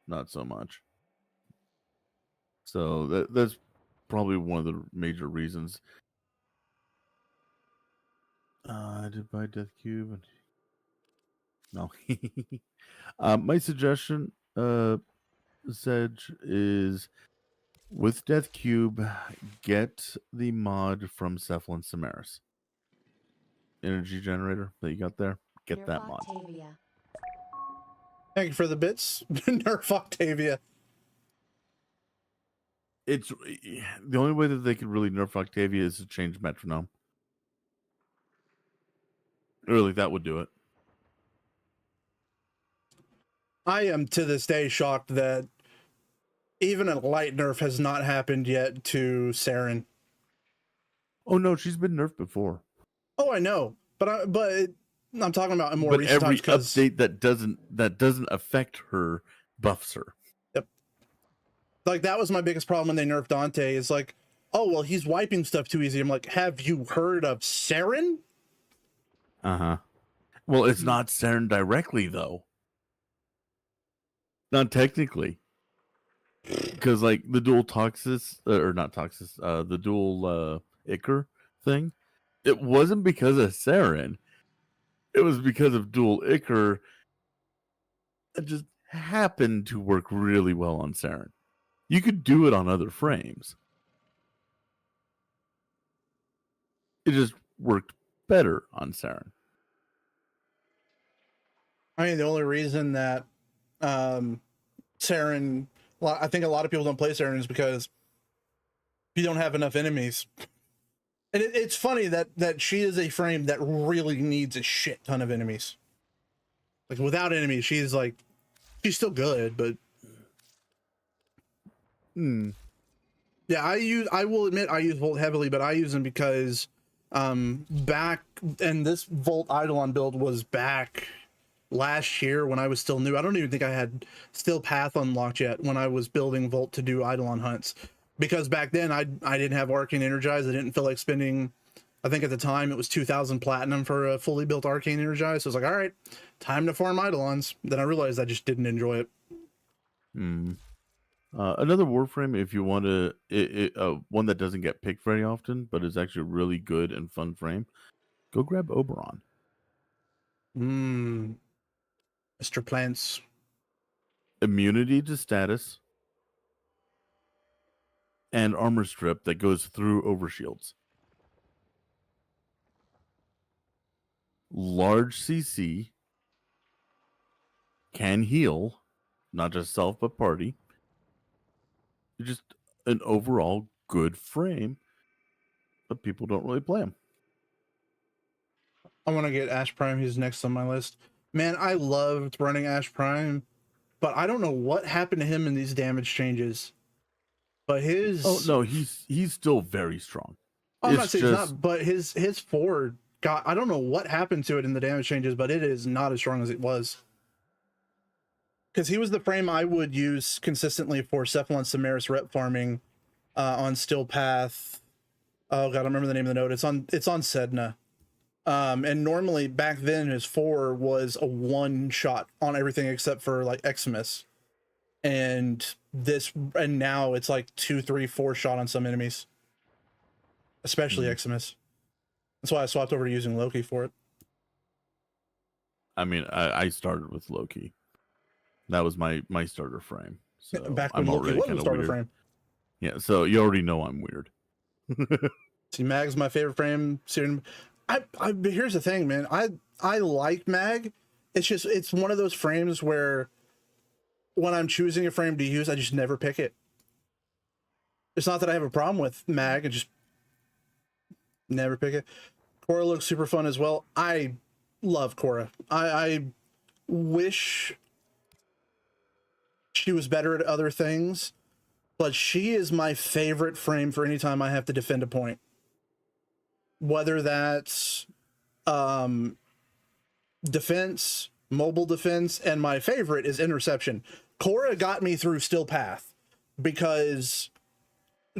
Not so much. So that's probably one of the major reasons. I did buy Death Cube. No. My suggestion, Sedge, is with Death Cube, get the mod from Cephalon Samaris. Energy generator that you got there. Get that mod. Thank you for the bits. Nerf Octavia. It's the only way that they could really nerf Octavia is to change metronome. Really, that would do it. I am to this day shocked that even a light nerf has not happened yet to Saren. Oh no, she's been nerfed before. Oh, I know, but I'm talking about in more but recent every times. Update that doesn't affect her buffs her. Yep. Like, that was my biggest problem when they nerfed Dante. Is like, oh well, he's wiping stuff too easy. I'm like, have you heard of Saren? Well, it's not Saren directly though. Not technically. Because like the dual Toxis, or not Toxis, the dual Icar thing, it wasn't because of Saren. It was because of dual Icar. It just happened to work really well on Saren. You could do it on other frames. It just worked better on Saren. I mean, the only reason that Saren, I think a lot of people don't play Saren is because you don't have enough enemies. And it's funny that she is a frame that really needs a shit ton of enemies. Like, without enemies, she's still good, but yeah, I will admit I use Volt heavily, but I use them because back, and this Volt Eidolon build was back last year when I was still new. I don't even think I had still Path unlocked yet when I was building Volt to do Eidolon hunts, because back then I didn't have Arcane Energized. I didn't feel like spending, I think at the time it was 2,000 platinum for a fully built Arcane Energized. So I was like, all right, time to farm Eidolons. Then I realized I just didn't enjoy it. Another Warframe, if you want to, one that doesn't get picked very often, but is actually a really good and fun frame, go grab Oberon. Mr. Plants. immunity to status, and armor strip that goes through overshields. Large CC can heal, not just self but party. Just an overall good frame, but people don't really play him. I want to get Ash Prime. He's next on my list. Man, I loved running Ash Prime, but I don't know what happened to him in these damage changes. But his... Oh, no, he's still very strong. I'm not saying he's not, but his 4 got... I don't know what happened to it in the damage changes, but it is not as strong as it was. Because he was the frame I would use consistently for Cephalon Samaris rep farming on Still Path. Oh god, I remember the name of the node. It's on Sedna. And normally back then his 4 was a 1 shot on everything except for like Eximus. And now it's like 2, 3, 4 shot on some enemies. Especially Eximus. That's why I swapped over to using Loki for it. I mean, I started with Loki. That was my starter frame. So back when Loki was the starter frame. Yeah, so you already know I'm weird. See, Mag's my favorite frame. Here's the thing, man. I like Mag. It's one of those frames where when I'm choosing a frame to use, I just never pick it. It's not that I have a problem with Mag, I just never pick it. Korra looks super fun as well. I love Korra. I wish she was better at other things, but she is my favorite frame for any time I have to defend a point. Whether that's defense, mobile defense, and my favorite is interception. Korra got me through Still Path because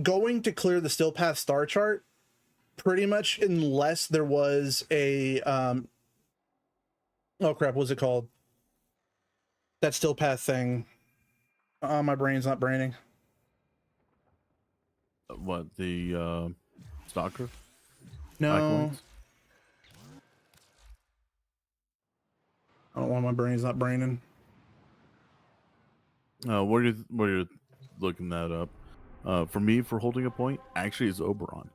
going to clear the Still Path star chart, pretty much unless there was a oh crap, what's it called? That Still Path thing. My brain's not braining. What, the stalker? No. I don't want my brain's not braining. What are you looking that up? For me, for holding a point, actually is Oberon.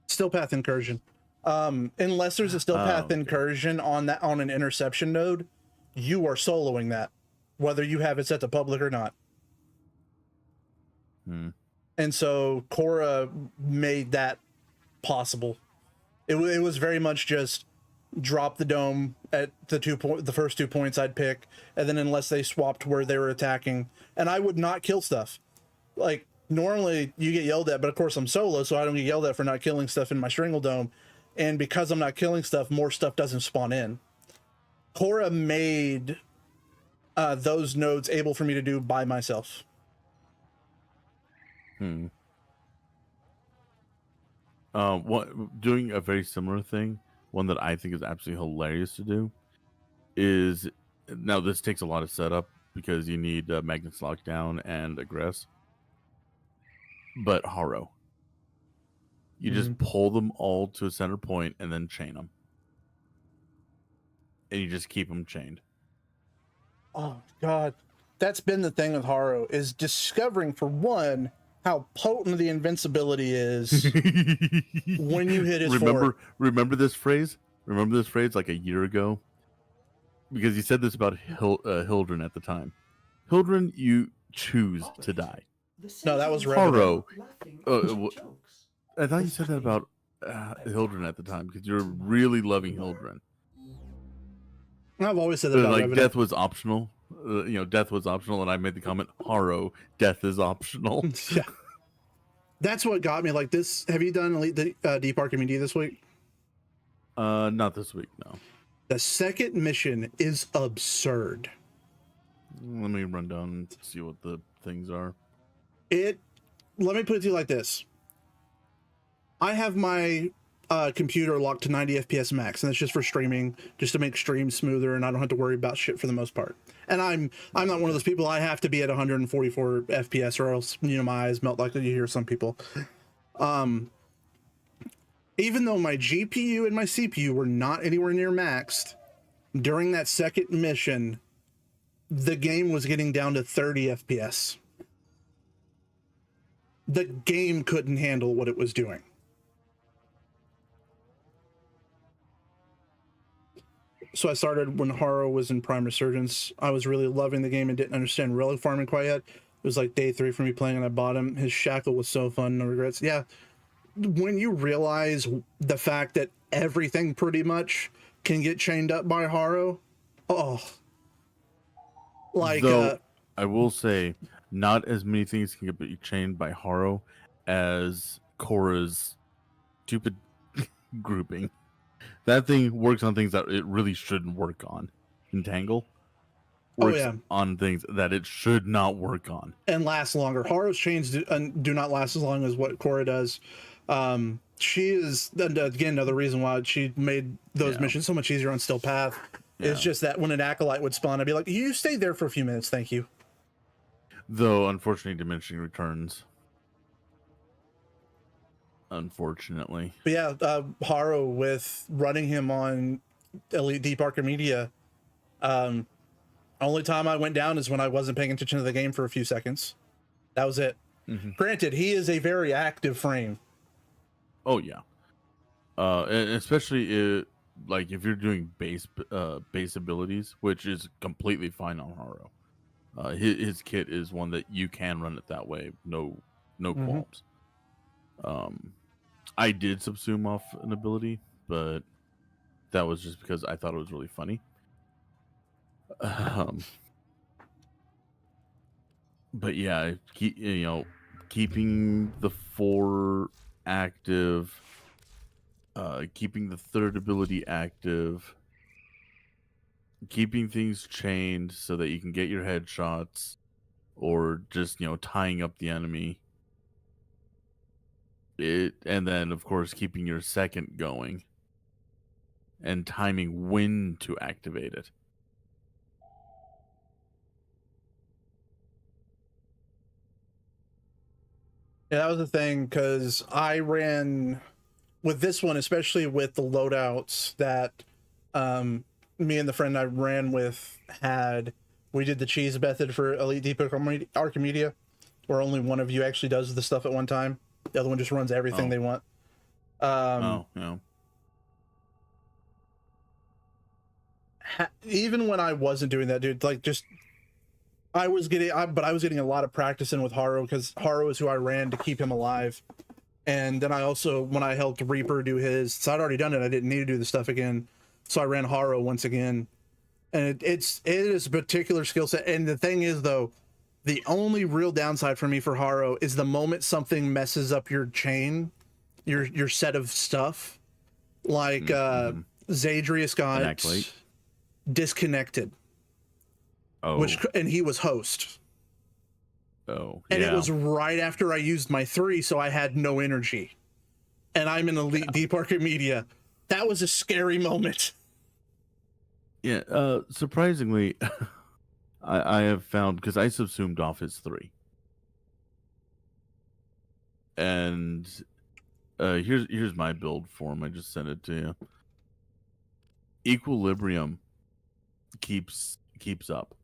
Still Path incursion. Unless there's a Still Path incursion on an interception node, you are soloing that, whether you have it set to public or not. And so Korra made that possible. It was very much just drop the dome at the first 2 points I'd pick, and then unless they swapped where they were attacking, and I would not kill stuff. Like normally you get yelled at, but of course I'm solo, so I don't get yelled at for not killing stuff in my Stringle Dome. And because I'm not killing stuff, more stuff doesn't spawn in. Korra made those nodes able for me to do by myself. Doing a very similar thing, one that I think is absolutely hilarious to do, is now this takes a lot of setup because you need Magnus Lockdown and Aggress. But Haro, you just pull them all to a center point and then chain them, and you just keep them chained. Oh god, that's been the thing with Haro, is discovering, for one, how potent the invincibility is when you hit his fort. Remember this phrase? Remember this phrase like a year ago? Because you said this about Hildren at the time. Hildren, you choose to die. No, that was Haro. I thought you said that about Hildren at the time because you're really loving Hildren. I've always said that about like Revenant. death was optional. Death was optional, and I made the comment, Haro, death is optional. Yeah. That's what got me. Like this, have you done Deep Archimedes this week? Not this week, no. The second mission is absurd. Let me run down and see what the things are. Let me put it to you like this. I have my computer locked to 90 FPS max, and that's just for streaming, just to make streams smoother, and I don't have to worry about shit for the most part. And I'm not one of those people. I have to be at 144 FPS, or else my eyes melt like you hear some people. Even though my GPU and my CPU were not anywhere near maxed, during that second mission, the game was getting down to 30 FPS. The game couldn't handle what it was doing. So I started when Haro was in Prime Resurgence. I was really loving the game and didn't understand relic farming quite yet. It was like day 3 for me playing, and I bought him. His shackle was so fun, no regrets. Yeah, when you realize the fact that everything pretty much can get chained up by Haro, Though, I will say, not as many things can get chained by Haro as Korra's stupid grouping. That thing works on things that it really shouldn't work on. Entangle works on things that it should not work on. And last longer. Haro's chains do not last as long as what Korra does. She is, again, another reason why she made those missions so much easier on Still Path. It's just that when an Acolyte would spawn, I'd be like, you stay there for a few minutes, thank you. Though, unfortunately, diminishing returns. Unfortunately. But yeah, Haro, with running him on Elite Deep Archimedia, only time I went down is when I wasn't paying attention to the game for a few seconds. That was it. Mm-hmm. Granted, he is a very active frame. Oh yeah, and especially like if you're doing base abilities, which is completely fine on Haro. His kit is one that you can run it that way, no qualms. I did subsume off an ability, but that was just because I thought it was really funny. But yeah, keeping the 4 active, keeping the 3rd ability active, keeping things chained so that you can get your headshots, or just tying up the enemy. And then of course keeping your 2nd going and timing when to activate it. Yeah, that was the thing, because I ran with this one, especially with the loadouts that me and the friend I ran with had. We did the cheese method for Elite Deep Archimedia, where only one of you actually does the stuff at one time. The other one just runs everything they want. Even when I wasn't doing that, dude, like I was getting a lot of practice in with Haro, because Haro is who I ran to keep him alive. And then I also, when I helped Reaper do his, so I'd already done it, I didn't need to do the stuff again. So I ran Haro once again. And it is a particular skill set. And the thing is, though, the only real downside for me for Haro is the moment something messes up your chain, your set of stuff. Like Zadrius got disconnected. And he was host. And it was right after I used my 3, so I had no energy. And I'm in Elite Deep Archimedia. That was a scary moment. Yeah, surprisingly, I have found, because I subsumed off his 3. And here's my build form. I just sent it to you. Equilibrium keeps up.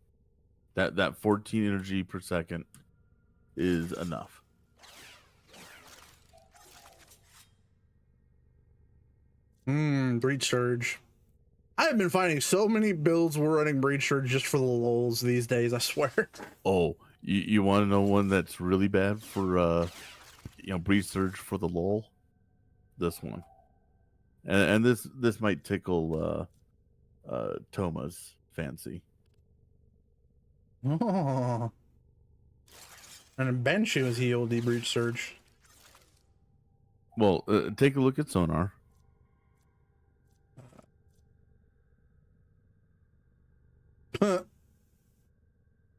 That 14 energy per second is enough. Breach Surge. I have been finding so many builds we're running Breach Surge just for the lulz these days, I swear. Oh, you want to know one that's really bad for Breach Surge for the lull? This one. And this might tickle Toma's fancy. Oh. And Banshee was healed, the Breach Surge. Well, take a look at Sonar.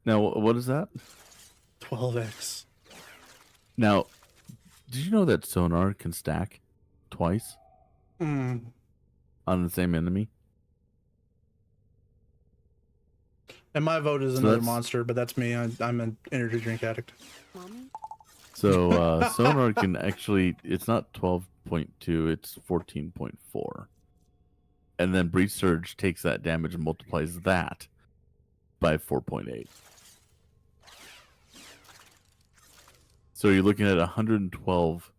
Now, what is that? 12x. Now, did you know that Sonar can stack twice on the same enemy? And my vote is another monster, but that's me. I'm an energy drink addict. So Sonar can actually, it's not 12.2, it's 14.4. And then Breach Surge takes that damage and multiplies that. by 4.8. So you're looking at 112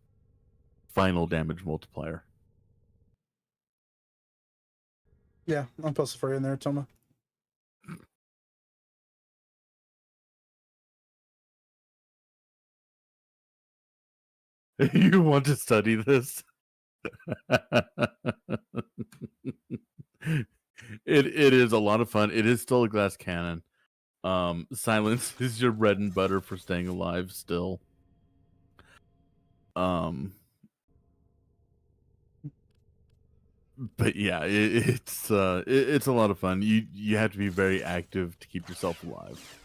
final damage multiplier. Yeah, I'll post it for you in there, Toma. You want to study this? It is a lot of fun. It is still a glass cannon. Silence is your bread and butter for staying alive still. But yeah, it's a lot of fun. You have to be very active to keep yourself alive.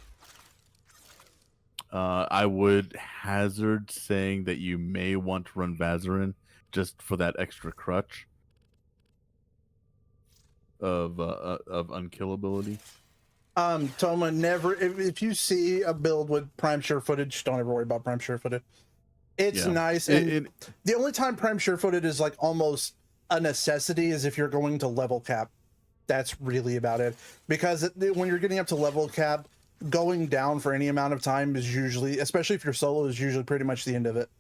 I would hazard saying that you may want to run Vazarin just for that extra crutch of unkillability. Toma, never, if you see a build with prime sure footage, don't ever worry about prime sure footage. It's nice. And the only time prime sure footage is like almost a necessity is if you're going to level cap. That's really about it. Because when you're getting up to level cap, going down for any amount of time is usually, especially if you're solo, is usually pretty much the end of it.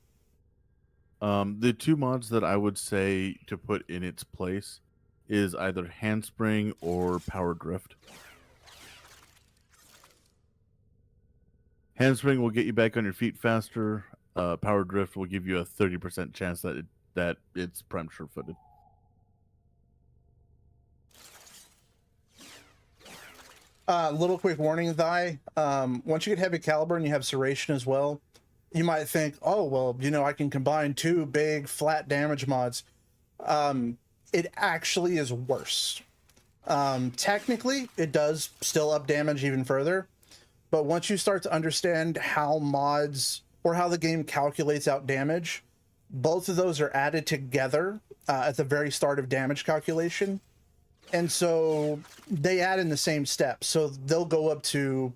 The two mods that I would say to put in its place is either handspring or power drift. Handspring will get you back on your feet faster. Power drift will give you a 30% chance that it's prime sure-footed. Little quick warning, Thy. Once you get heavy caliber and you have serration as well, you might think, oh, well, you know, I can combine two big flat damage mods. It actually is worse. Technically, it does still up damage even further. But once you start to understand how mods or how the game calculates out damage, both of those are added together at the very start of damage calculation. And so they add in the same steps. So they'll go up to,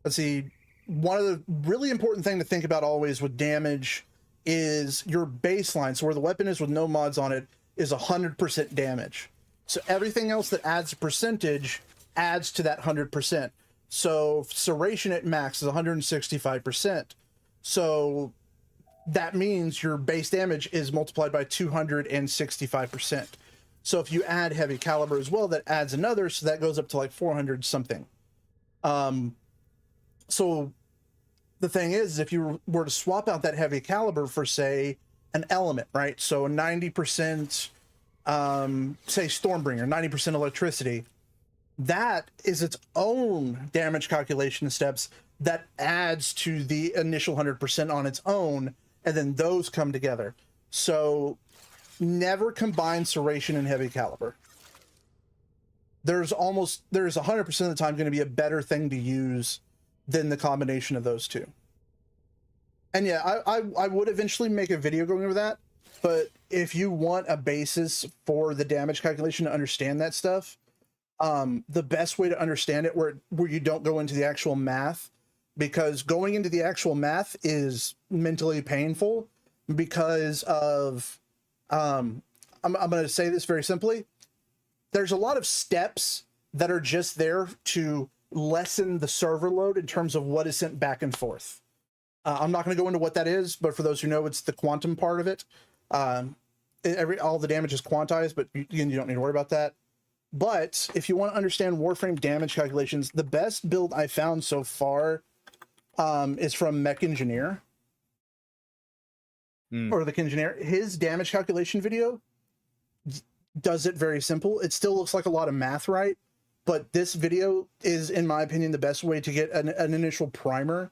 let's see, one of the really important thing to think about always with damage is your baseline. So where the weapon is with no mods on it is 100% damage. So everything else that adds a percentage adds to that 100%. So serration at max is 165%. So that means your base damage is multiplied by 265%. So if you add heavy caliber as well, that adds another, so that goes up to like 400 something. So the thing is, if you were to swap out that heavy caliber for, say, an element, right? So 90%, say Stormbringer, 90% electricity, that is its own damage calculation steps that adds to the initial 100% on its own, and then those come together. So never combine serration and heavy caliber. There's 100% of the time going to be a better thing to use than the combination of those two. And yeah, I would eventually make a video going over that, but if you want a basis for the damage calculation to understand that stuff, the best way to understand it where you don't go into the actual math, because going into the actual math is mentally painful because of, I'm going to say this very simply. There's a lot of steps that are just there to lessen the server load in terms of what is sent back and forth. I'm not going to go into what that is, but for those who know, it's the quantum part of it. All the damage is quantized, but you don't need to worry about that. But if you want to understand Warframe damage calculations, the best build I found so far is from Mech Engineer. Or the Engineer. His damage calculation video does it very simple. It still looks like a lot of math, right? But this video is, in my opinion, the best way to get an initial primer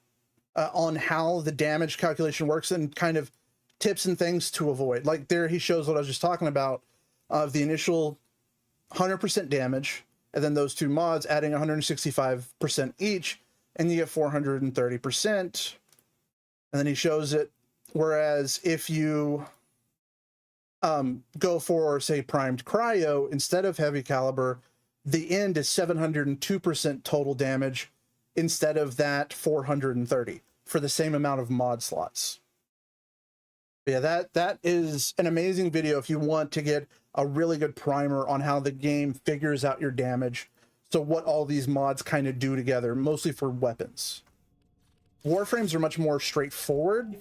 on how the damage calculation works and kind of tips and things to avoid. Like there, he shows what I was just talking about of the initial 100% damage, and then those two mods adding 165% each, and you get 430%. And then he shows it. Whereas if you go for, say, primed cryo instead of heavy caliber, the end is 702% total damage instead of that 430 for the same amount of mod slots. Yeah, that is an amazing video if you want to get a really good primer on how the game figures out your damage. So what all these mods kind of do together, mostly for weapons. Warframes are much more straightforward.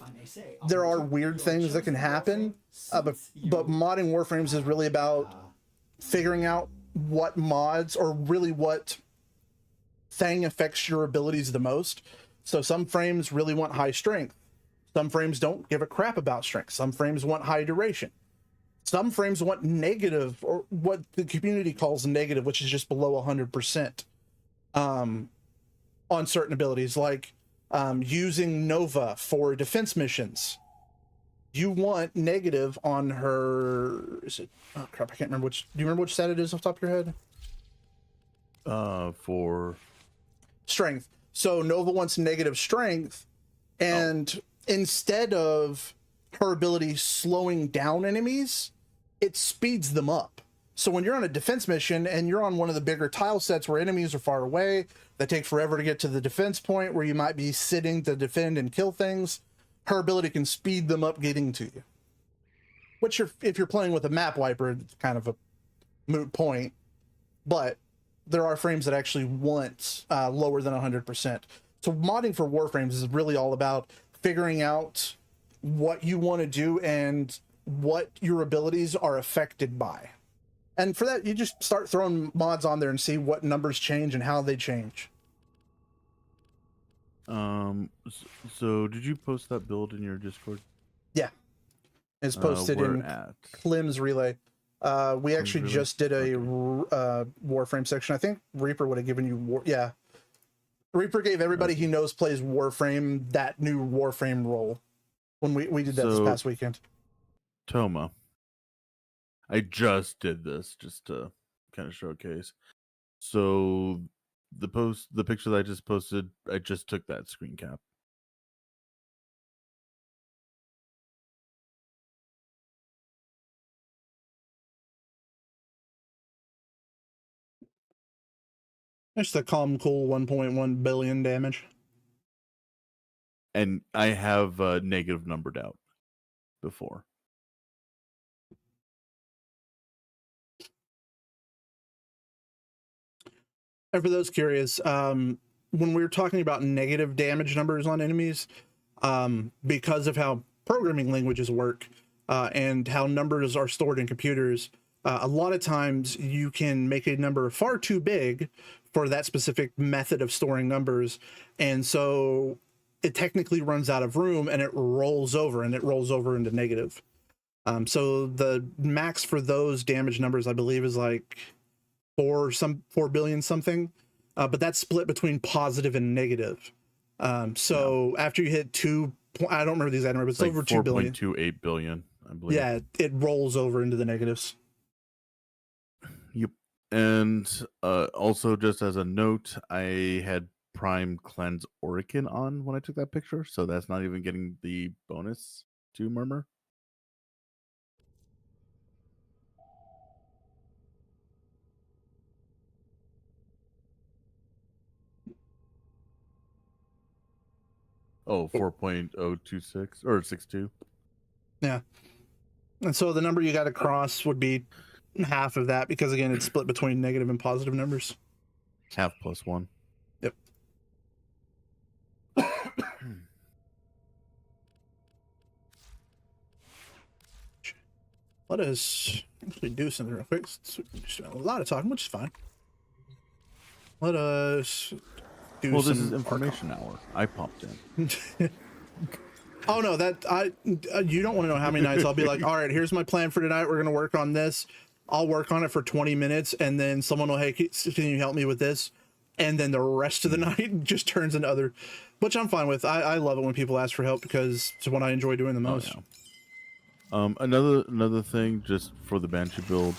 There are weird things that can happen, but modding Warframes is really about figuring out what mods, or really what thing affects your abilities the most. So some frames really want high strength. Some frames don't give a crap about strength. Some frames want high duration. Some frames want negative, or what the community calls negative, which is just below 100% on certain abilities, like using Nova for defense missions. You want negative on her. Is it? Oh crap! I can't remember which. Do you remember which stat it is off the top of your head? For strength. So Nova wants negative strength, and instead of her ability slowing down enemies, it speeds them up. So when you're on a defense mission and you're on one of the bigger tile sets where enemies are far away, that take forever to get to the defense point where you might be sitting to defend and kill things, her ability can speed them up getting to you. Which, if you're playing with a map wiper, it's kind of a moot point. But there are frames that actually want lower than 100%. So modding for Warframes is really all about figuring out what you want to do and what your abilities are affected by. And for that, you just start throwing mods on there and see what numbers change and how they change. So did you post that build in your Discord? Yeah. It's posted in Klim's relay. We actually just did a Warframe section. I think Reaper would have given you yeah. Reaper gave everybody he knows plays Warframe that new Warframe role when we did that this past weekend. Toma, I just did this just to kind of showcase. So the picture that I just posted, I just took that screen cap. It's the calm, cool 1.1 billion damage. And I have negative numbered out before. And for those curious, when we were talking about negative damage numbers on enemies, because of how programming languages work and how numbers are stored in computers, a lot of times you can make a number far too big for that specific method of storing numbers. And so it technically runs out of room and it rolls over into negative. So the max for those damage numbers, I believe, is like 4 billion something, but that's split between positive and negative. So after you hit I don't remember the exact number, but it's like over 2 billion. 4.28 billion, I believe. Yeah, it rolls over into the negatives. Yep. And also, just as a note, I had Prime Cleanse Orican on when I took that picture, so that's not even getting the bonus to Murmur. Oh, 4.026 or 62. Yeah. And so the number you got to cross would be half of that, because again, it's split between negative and positive numbers. Half plus 1. Yep. Let us actually do something real quick. A lot of talking, which is fine. Let us do this is information hour. I popped in. Oh no, you don't want to know how many nights I'll be like, all right, here's my plan for tonight. We're going to work on this. I'll work on it for 20 minutes, and then someone will, hey, can you help me with this? And then the rest of the night just turns into other, which I'm fine with. I love it when people ask for help, because it's what I enjoy doing the most. Oh, yeah. Another thing, just for the Banshee build,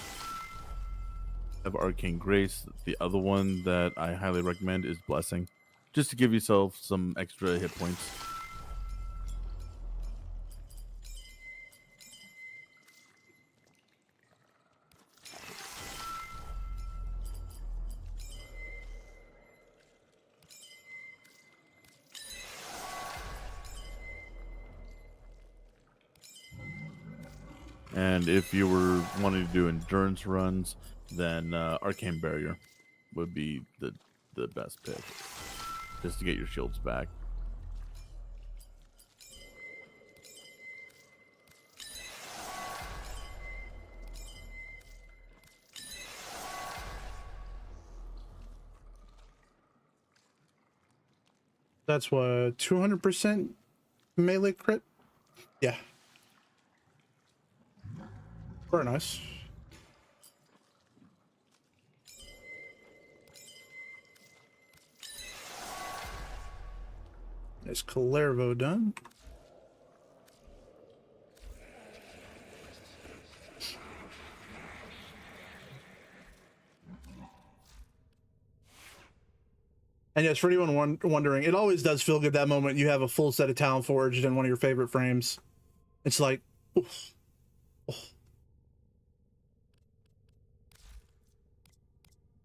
I have Arcane Grace. The other one that I highly recommend is Blessing, just to give yourself some extra hit points. And if you were wanting to do endurance runs, then Arcane Barrier. would be the best pick, just to get your shields back. That's what, 200% melee crit? Yeah. Very nice. Is Calervo done? And yes, for anyone wondering, it always does feel good that moment you have a full set of Talon Forged in one of your favorite frames. It's like, oof.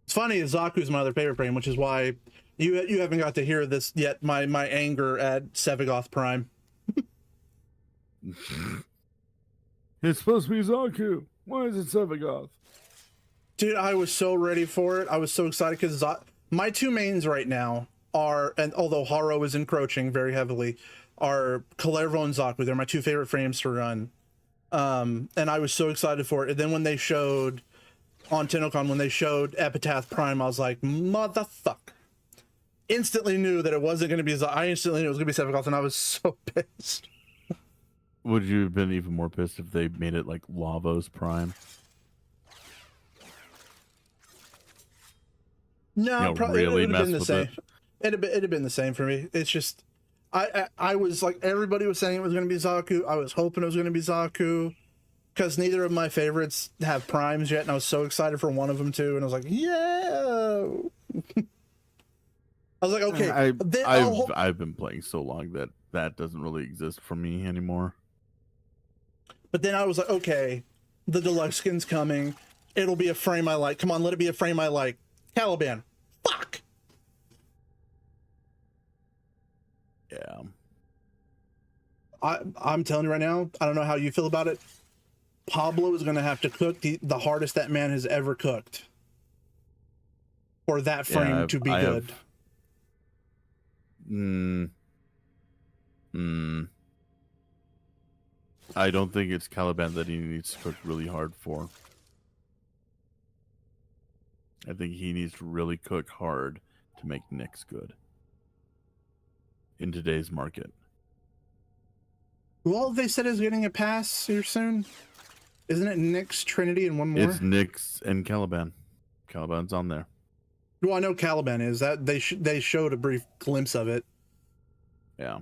It's funny, Zaku's my other favorite frame, which is why you haven't got to hear this yet. My anger at Sevagoth Prime. It's supposed to be Zaku. Why is it Sevagoth? Dude, I was so ready for it. I was so excited because my two mains right now are, and although Haro is encroaching very heavily, are Calervo and Zaku. They're my two favorite frames to run. And I was so excited for it. And then when they showed on TennoCon, when they showed Epitaph Prime, I was like, motherfucker. Instantly knew that it wasn't going to be, I instantly knew it was going to be Sevagoth, and I was so pissed. Would you have been even more pissed if they made it like Lavos Prime? No, You know, probably really it would have been the mess same. with It'd have been the same for me. It's just, I was like, everybody was saying it was going to be Zaku. I was hoping it was going to be Zaku, because neither of my favorites have primes yet, and I was so excited for one of them too. And I was like, yeah. I was like, okay. I've been playing so long that doesn't really exist for me anymore. But then I was like, okay, the deluxe skin's coming. It'll be a frame I like. Come on, let it be a frame I like. Caliban. Fuck. Yeah. I'm telling you right now, I don't know how you feel about it. Pablo is going to have to cook the hardest that man has ever cooked for that frame to be good. I don't think it's Caliban that he needs to cook really hard for. I think he needs to really cook hard to make Nyx good in today's market. Well, they said is getting a pass here soon. Isn't it Nyx, Trinity, and one more? It's Nyx and Caliban. Caliban's on there. Well, I know Caliban is. That they showed a brief glimpse of it. Yeah.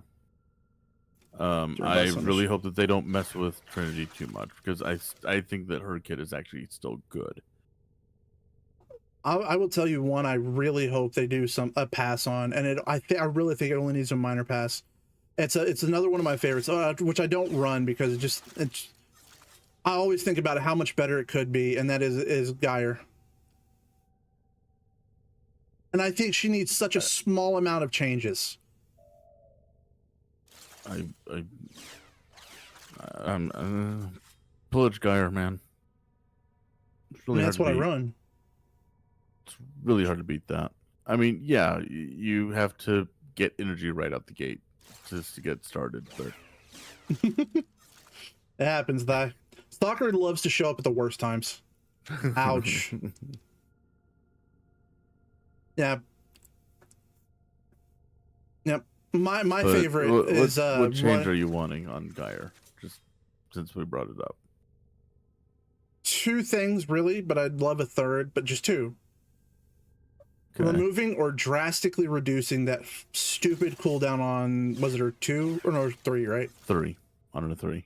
I really hope that they don't mess with Trinity too much, because I think that her kit is actually still good. I will tell you one I really hope they do a pass on, and I really think it only needs a minor pass. It's another one of my favorites, which I don't run because I always think about how much better it could be, and that is Geyer. And I think she needs such a small amount of changes. I'm Pillage Geyer, man. It's really that's what I run. It's really hard to beat that. I mean, yeah, you have to get energy right out the gate just to get started, but it happens. That Stalker loves to show up at the worst times. Ouch. Yeah. Yep. My favorite is what change are you wanting on Geyer? Just since we brought it up. Two things really, but I'd love a third, but just two. Okay. Removing or drastically reducing that stupid cooldown on, was it her 2 or no, 3, right? 3. On a 3.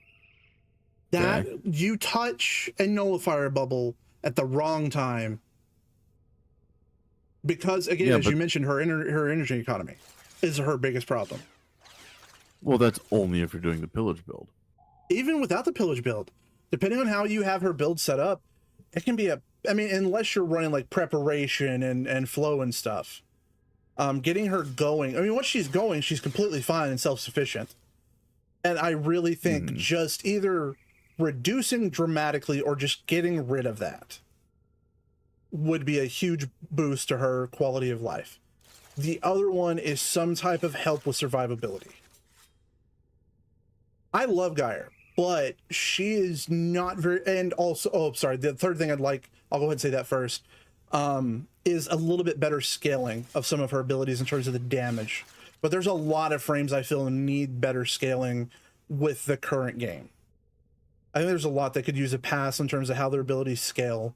That you touch a nullifier bubble at the wrong time. Because again, as you mentioned, her energy economy is her biggest problem. Well, that's only if you're doing the pillage build. Even without the pillage build, depending on how you have her build set up, it can be I mean, unless you're running like preparation and flow and stuff, getting her going. I mean, once she's going, she's completely fine and self-sufficient. And I really think just either reducing dramatically or just getting rid of that would be a huge boost to her quality of life. The other one is some type of help with survivability. I love Geyer, but she is not very, and also, oh, sorry, the third thing I'll go ahead and say that first, is a little bit better scaling of some of her abilities in terms of the damage. But there's a lot of frames I feel need better scaling with the current game. I think there's a lot that could use a pass in terms of how their abilities scale.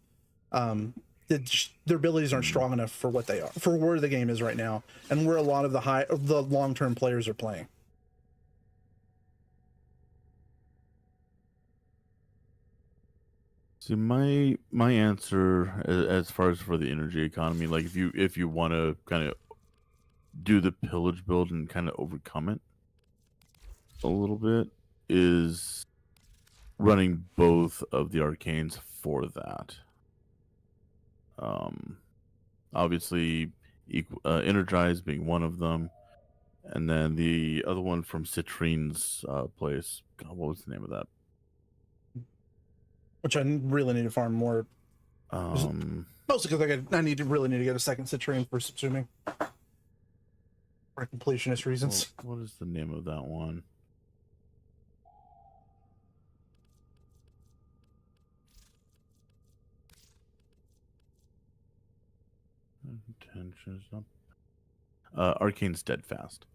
Their abilities aren't strong enough for what they are, for where the game is right now, and where a lot of the long-term players are playing. See, my answer as far as for the energy economy, like if you want to kind of do the pillage build and kind of overcome it a little bit, is running both of the arcanes for that. Obviously, energize being one of them, and then the other one from Citrine's place. God, what was the name of that? Which I really need to farm more. Mostly because I really need to get a second Citrine for subsuming. For completionist reasons. Well, what is the name of that one? Intentions up. Arcane Steadfast.